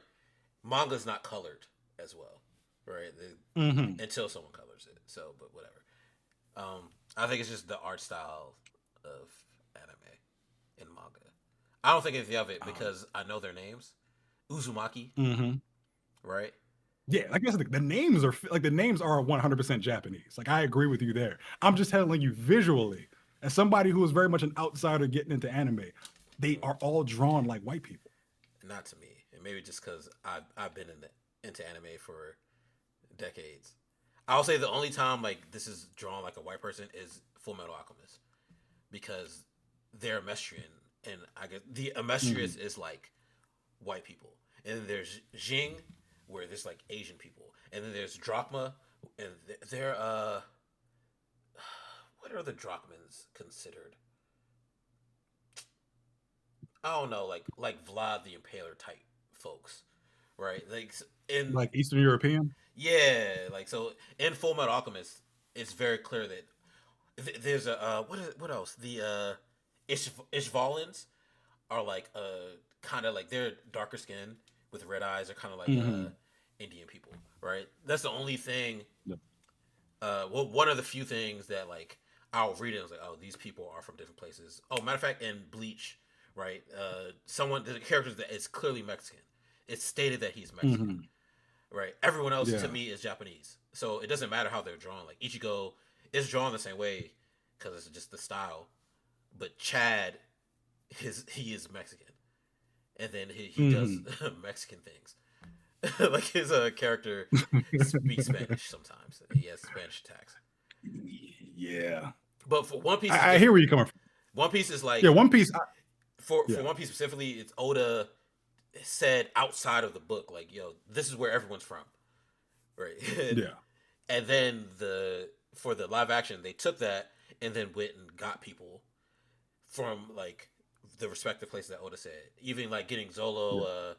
B: manga's not colored as well, right?
A: Mm-hmm.
B: Until someone colors it. So, but whatever. I think it's just the art style of anime and manga. I don't think anything of it because I know their names. Uzumaki,
A: Mm-hmm.
B: right?
A: Yeah, like I said, the names are 100% Japanese. Like I agree with you there. I'm just telling you visually, as somebody who is very much an outsider getting into anime, they
B: Mm,
A: are all drawn like white people.
B: not to me, and maybe just because I've been into anime for decades. I'll say the only time like this is drawn like a white person is Full Metal Alchemist because they're Emestrian, and I guess the
A: Mm-hmm.
B: Emestrius is like white people, and then there's Jing, where there's like Asian people, and then there's Drachma, and they're what are the Drachmans considered? I don't know, like Vlad the Impaler type folks, right? Like in
A: Like Eastern European.
B: yeah, like so in Full Metal Alchemist, it's very clear that there's a what else? The Ishvalans are like kind of like they're darker skin with red eyes. They're kind of like
A: Mm-hmm.
B: Indian people, right? That's the only thing.
A: Yep.
B: Well, one of the few things that like I'll read it. And I was like, oh, these people are from different places. Oh, matter of fact, in Bleach, right? Someone the character that is clearly Mexican. It's stated that he's Mexican,
A: Mm-hmm.
B: right? Everyone else to
A: Yeah.
B: me is Japanese, so it doesn't matter how they're drawn. Like Ichigo is drawn the same way because it's just the style, but Chad, he is Mexican, and then he does
A: Mm-hmm.
B: Mexican things. Like his character speaks Spanish sometimes. He has Spanish attacks.
A: Yeah.
B: But for One Piece is
A: I hear
B: different.
A: where you're coming from.
B: One Piece is
A: Yeah,
B: like
A: One Piece.
B: for
A: Yeah.
B: One Piece specifically, it's Oda said outside of the book, like, yo, this is where everyone's from, right?
A: Yeah.
B: And then the for the live action, they took that and then went and got people from like the respective places that Oda said. Even like getting
A: Yeah.
B: Zolo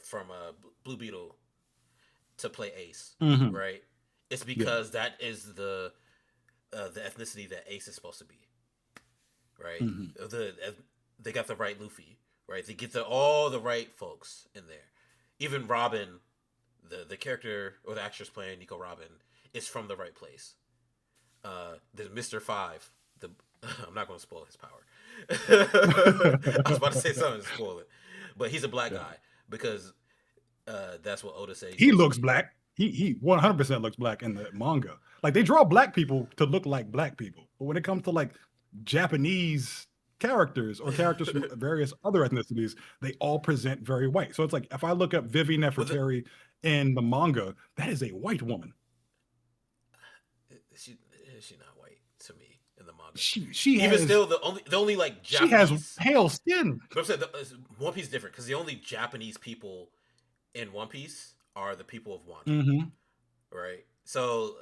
B: from Blue Beetle to play Ace,
A: Mm-hmm.
B: right? It's
A: Yeah.
B: because that is the ethnicity that Ace is supposed to be, right?
A: Mm-hmm.
B: The they got the right Luffy, right? They get all the right folks in there. Even Robin, the character or the actress playing Nico Robin, is from the right place. There's Mr. Five. The I'm not going to spoil his power. I was about to say something to spoil it, but he's a black
A: Yeah.
B: guy because that's what Oda said he's
A: He
B: supposed
A: looks
B: to be.
A: black. He 100% looks black in the manga. Like they draw black people to look like black people, but when it comes to like Japanese characters or characters from various other ethnicities, they all present very white. So it's like if I look up Vivi
B: Well,
A: Nefertari in the manga, that is a white woman.
B: she she's not white to me in the manga.
A: She
B: Even
A: has
B: still, the only like
A: she has
B: Japanese.
A: pale skin.
B: But I'm saying One Piece is different because the only Japanese people in One Piece are the people of Wano,
A: Mm-hmm.
B: right? So,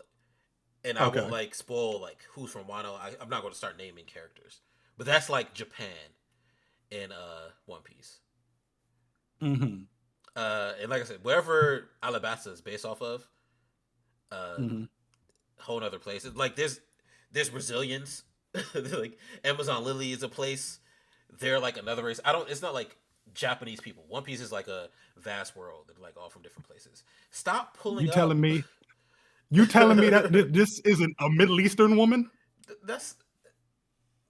B: and I won't
A: Okay.
B: like spoil like who's from Wano. I'm not going to start naming characters, but that's like Japan in One Piece.
A: Mm-hmm.
B: And like I said, wherever Alabasta is based off of, uh,
A: Mm-hmm.
B: whole other place. Like there's Brazilians, like Amazon Lily is a place. They're like another race. I don't. It's not like Japanese people. One Piece is like a vast world. They're like all from different places. Stop
A: You
B: pulling
A: telling
B: up.
A: me you telling me that this isn't a Middle Eastern woman?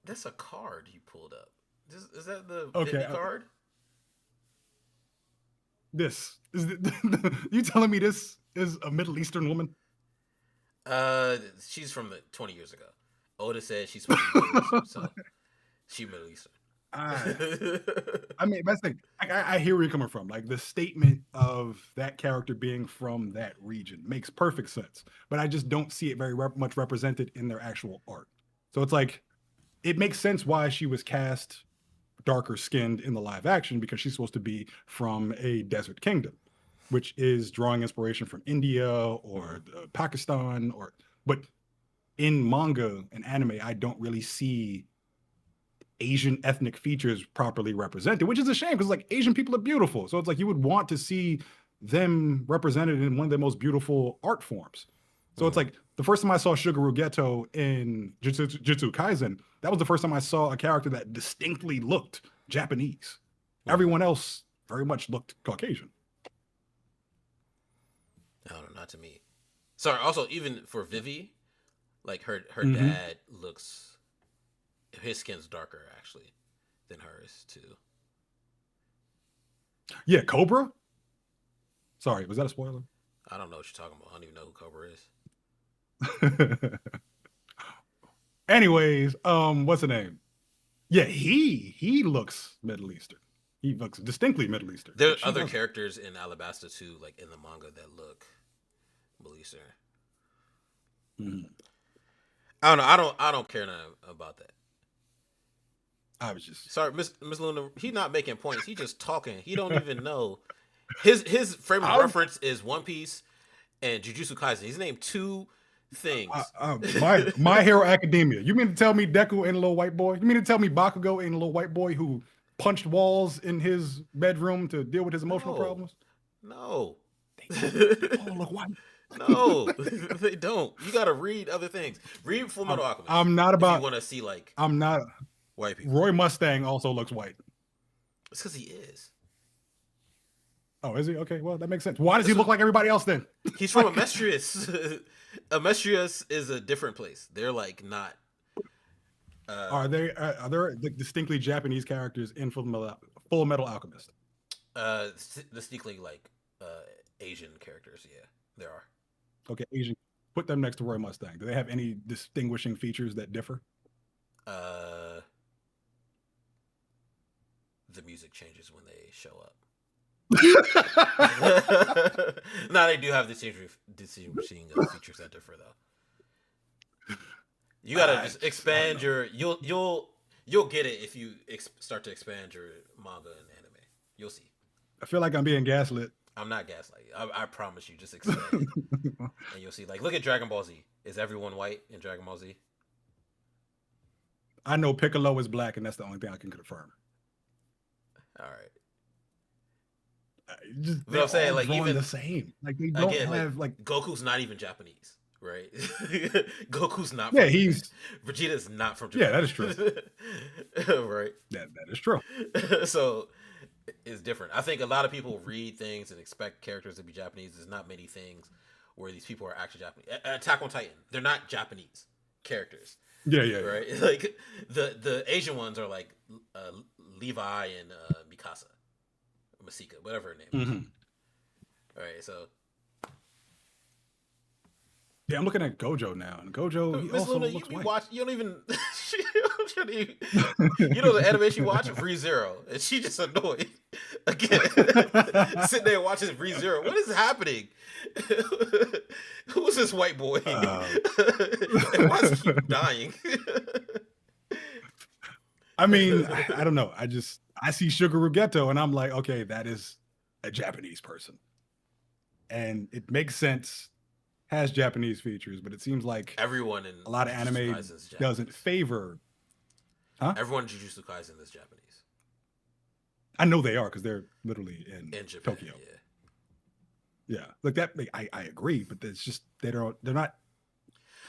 B: That's a card you pulled up. Is that the
A: Okay,
B: Vivi card?
A: this is you telling me this is a Middle Eastern woman?
B: She's from the 20 years ago. Oda said she's supposed to be Middle Eastern, so she Middle Eastern.
A: I, I mean, that's the thing. I hear where you're coming from. Like the statement of that character being from that region makes perfect sense, but I just don't see it very much represented in their actual art. So it's like it makes sense why she was cast darker skinned in the live action because she's supposed to be from a desert kingdom, which is drawing inspiration from India or Pakistan or but in manga and anime, I don't really see Asian ethnic features properly represented, which is a shame because like Asian people are beautiful. So it's like you would want to see them represented in one of the most beautiful art forms. So it's
B: Mm-hmm.
A: like the first time I saw Shigeru Geto in Jujutsu Kaisen, that was the first time I saw a character that distinctly looked Japanese.
B: Mm-hmm.
A: Everyone else very much looked Caucasian.
B: I don't know, not to me. Sorry. Also, even for Vivi, like her
A: Mm-hmm.
B: dad looks, his skin's darker actually than hers too.
A: Yeah, Cobra. Sorry, was that a spoiler?
B: I don't know what you're talking about. I don't even know who Cobra is.
A: Anyways, what's the name? Yeah, he looks Middle Eastern. He looks distinctly Middle Eastern,
B: There are
A: but she
B: other
A: doesn't.
B: characters in Alabasta too, like in the manga, that look Middle Eastern.
A: Mhm.
B: I don't know. I don't care nothing about that.
A: I was just
B: Sorry, Miss Luna. He not making points. He just talking. He don't even know. His frame of
A: I,
B: reference is One Piece and Jujutsu Kaisen. He's named two things.
A: my Hero Academia. You mean to tell me Deku ain't a little white boy? You mean to tell me Bakugo ain't a little white boy who punched walls in his bedroom to deal with his emotional
B: No,
A: problems?
B: no,
A: They all look white.
B: no. They don't. You got to read other things. Read Full Metal Alchemist
A: I'm not
B: if you
A: about.
B: want to see like
A: I'm not.
B: white people.
A: Roy Mustang also looks white.
B: It's because he is.
A: Oh, is he? Okay, well that makes sense. Why does he
B: This
A: look
B: was,
A: like everybody else then?
B: he's from
A: Like,
B: Amestrius. Amestrius is a different place. They're like not. Uh,
A: are there distinctly Japanese characters in Full Metal Alchemist?
B: distinctly like Asian characters. Yeah, there are.
A: Okay, Asian. Put them next to Roy Mustang. Do they have any distinguishing features that differ?
B: Uh, the music changes when they show up. Now they do have distinguishing features that differ though. You gotta just
A: I don't
B: expand
A: know.
B: your. You'll get it if you start to expand your manga and anime. You'll see.
A: I feel like I'm being gaslit.
B: I'm not gaslighting. I promise you. Just expand, and you'll see. Like, look at Dragon Ball Z. Is everyone white in Dragon Ball Z?
A: I know Piccolo is black, and that's the only thing I can confirm.
B: All right.
A: Just
B: But
A: they're
B: I'm saying,
A: all
B: like,
A: drawn the
B: even
A: same. Like they don't
B: again, like
A: have like
B: Goku's not even Japanese, right? Goku's not
A: Yeah,
B: from Japan.
A: he's
B: Vegeta's not from
A: yeah,
B: Japan.
A: that is true.
B: Right?
A: That is true.
B: So it's different. I think a lot of people read things and expect characters to be Japanese. There's not many things where these people are actually Japanese. Attack on Titan, they're not Japanese characters,
A: Yeah, yeah, yeah.
B: right? Like the Asian ones are like uh, Levi and Mikasa, Masika, whatever her name is.
A: Hmm.
B: All right, so
A: Yeah, I'm looking at Gojo now, and Gojo he
B: Miss
A: also
B: Luna, you
A: looks
B: be
A: white.
B: watch. You don't even. You know the anime she watched, ReZero, and she just annoyed again. Sitting there watching ReZero. What is happening? Who is this white boy?
A: Um,
B: And why does he keep dying?
A: I mean, I don't know. I see Sugar Ghetto, and I'm like, okay, that is a Japanese person, and it makes sense. Has Japanese features, but it seems like
B: Everyone in
A: a lot of
B: Jujutsu
A: anime
B: Kaisen is
A: doesn't
B: Japanese.
A: favor. Huh?
B: Everyone in Jujutsu Kaisen is Japanese
A: I know they are because they're literally in
B: in Japan.
A: Tokyo.
B: Yeah.
A: Yeah, like that. I agree, but it's just they're not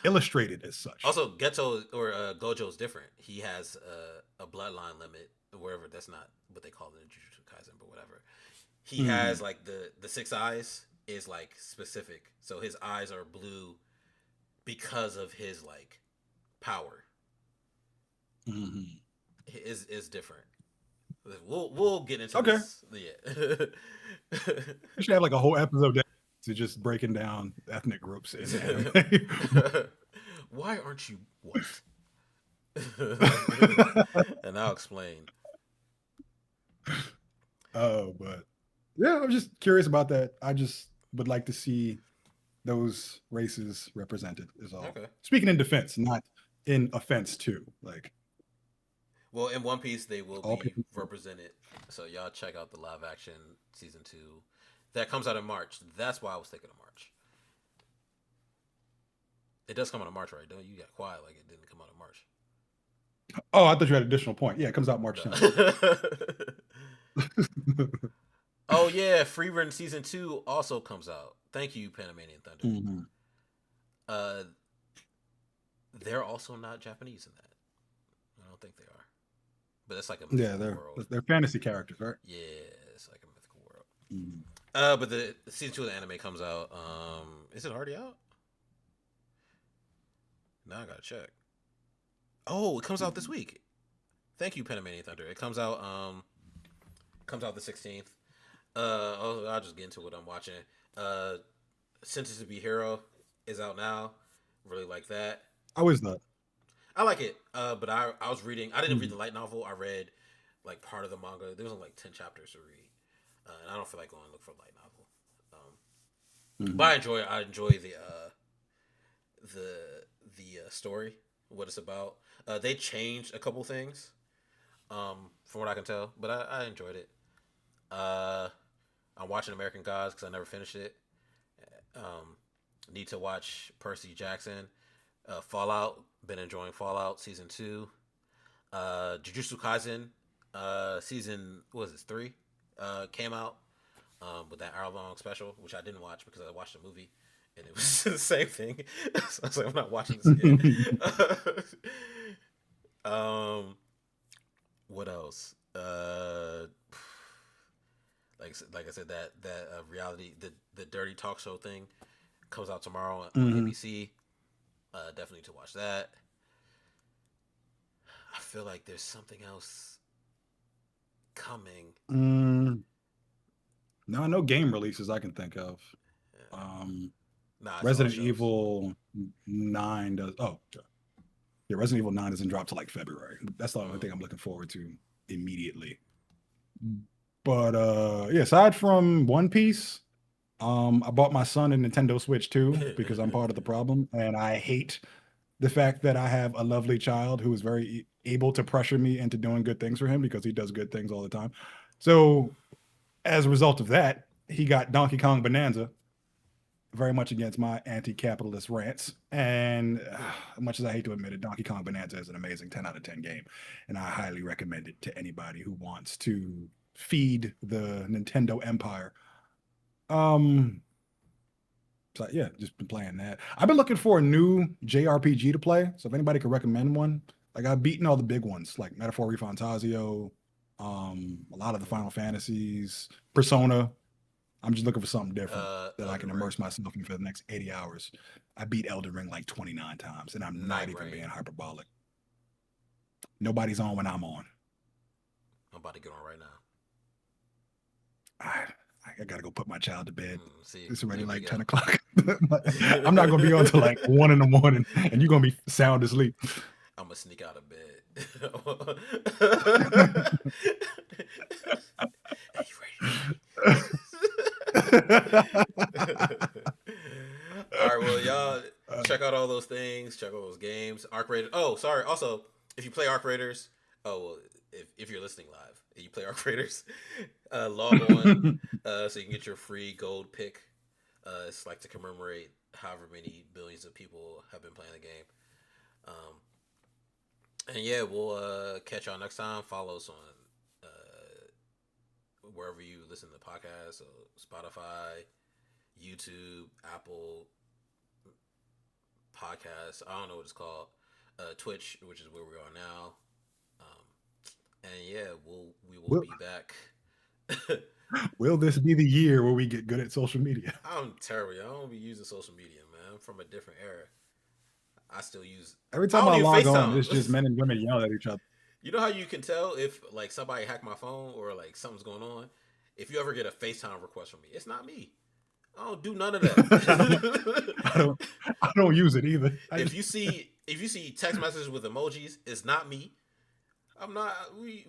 A: illustrated as such.
B: Also, Geto or Gojo is different. He has a bloodline limit, wherever that's not what they call it in Jujutsu Kaisen, but whatever. He
A: Hmm.
B: has like the six eyes is like specific, so his eyes are blue because of his like power.
A: Hmm.
B: Is different. We'll get into
A: Okay,
B: this. Yeah.
A: we should have like a whole episode to just breaking down ethnic groups in anime.
B: Why aren't you white? And I'll explain.
A: Oh, but yeah, I'm just curious about that. I just would like to see those races represented. Is all.
B: Okay.
A: Speaking in defense, not in offense too. Like
B: Well, in One Piece, they will
A: all
B: be
A: people.
B: represented. So y'all check out the live action season 2. That comes out in March. That's why I was thinking of March. It does come out in March, right? Don't you got quiet like it didn't come out in March?
A: Oh, I thought you had an additional point. Yeah, it comes out March 10th.
B: Oh yeah, Free Run season 2 also comes out. Thank you, Panamanian Thunder.
A: Hmm.
B: Uh, they're also not Japanese in that. I don't think they are, but it's like a
A: Yeah,
B: mythical world.
A: they're fantasy characters, right?
B: Yeah, it's like a mythical world.
A: Mm.
B: But the season 2 of the anime comes out. Is it already out? Now I gotta check. Oh, it comes out this week. Thank you, Panamanian Thunder. It comes out the 16th. I'll just get into what I'm watching. Uh, Sentence to Be Hero is out now. Really like that.
A: I was that.
B: I like it. But I was reading. I didn't read
A: Mm-hmm.
B: the light novel. I read like part of the manga. There was only like 10 chapters to read, and I don't feel like going to look for a light novel. But
A: Mm-hmm.
B: I enjoy the story, what it's about. They changed a couple things, from what I can tell, but I enjoyed it. Uh, I'm watching American Gods because I never finished it. Um, Need to watch Percy Jackson. Fallout. Been enjoying Fallout season 2. Jujutsu Kaisen season what was it 3 came out with that hour long special, which I didn't watch because I watched the movie and it was the same thing. So I was like, I'm not watching this again. um, what else? Like I said, that reality the dirty talk show thing comes out tomorrow on
A: Mm-hmm.
B: ABC. Definitely to watch that. I feel like there's something else coming.
A: Mm, no, no game releases I can think of.
B: Yeah.
A: Um,
B: Nah, it's all
A: Resident
B: shows.
A: Evil 9 does. Oh, yeah, Resident Evil 9 doesn't drop till like February. That's the only
B: Mm.
A: thing I'm looking forward to immediately. But yeah, aside from One Piece, I bought my son a Nintendo Switch too because I'm part of the problem, and I hate the fact that I have a lovely child who is very able to pressure me into doing good things for him because he does good things all the time. So as a result of that, he got Donkey Kong Bonanza, very much against my anti-capitalist rants. And much as I hate to admit it, Donkey Kong Bonanza is an amazing 10 out of 10 game, and I highly recommend it to anybody who wants to feed the Nintendo empire. Um, So yeah, just been playing that. I've been looking for a new JRPG to play. So if anybody could recommend one, like I've beaten all the big ones, like Metaphor Refantasio, a lot of the Final Fantasies, Persona. I'm just looking for something different that I
B: Elden
A: can
B: Ring,
A: immerse myself in for the next 80 hours. I beat Elden Ring like 29 times, and I'm not
B: Night
A: even being
B: Rain.
A: hyperbolic. Nobody's on when I'm on.
B: I'm about to get on right now.
A: I, I gotta go put my child to bed.
B: See,
A: It's already
B: there we
A: like
B: go.
A: 10 o'clock. I'm not gonna be on till like 1 in the morning, and you're gonna be sound asleep.
B: I'm gonna sneak out of bed. Hey, you ready? All right, well, y'all check out all those things. Check out those games. Arc Raiders. Oh, sorry. Also, if you play Arc Raiders, well, if you're listening live and you play Arc Raiders, log on so you can get your free gold pick. It's like to commemorate however many billions of people have been playing the game. And yeah, we'll catch y'all next time. Follow us on wherever you listen to podcasts, so Spotify, YouTube, Apple Podcasts. I don't know what it's called. Twitch, which is where we are now. And yeah, we will be back.
A: Will this be the year where we get good at social media?
B: I'm terrible. I don't be using social media, man. I'm from a different era. I still use.
A: Every
B: I
A: time
B: don't
A: I
B: even
A: log on,
B: FaceTime.
A: it's just men and women yelling at each other.
B: You know how you can tell if like somebody hacked my phone or like something's going on? If you ever get a FaceTime request from me, it's not me. I don't do none of that.
A: I don't use it either.
B: If you see text messages with emojis, it's not me. I'm not we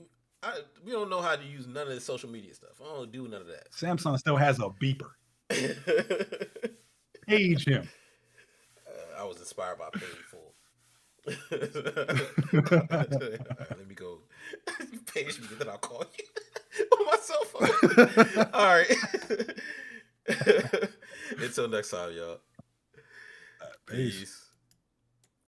B: don't know how to use none of the social media stuff. I don't do none of that.
A: Samsung still has a beeper. Page him.
B: I was inspired by Paid Full. Right, let me go. You page me, then I'll call you on my cell phone. All right. Until next time, y'all.
A: Peace.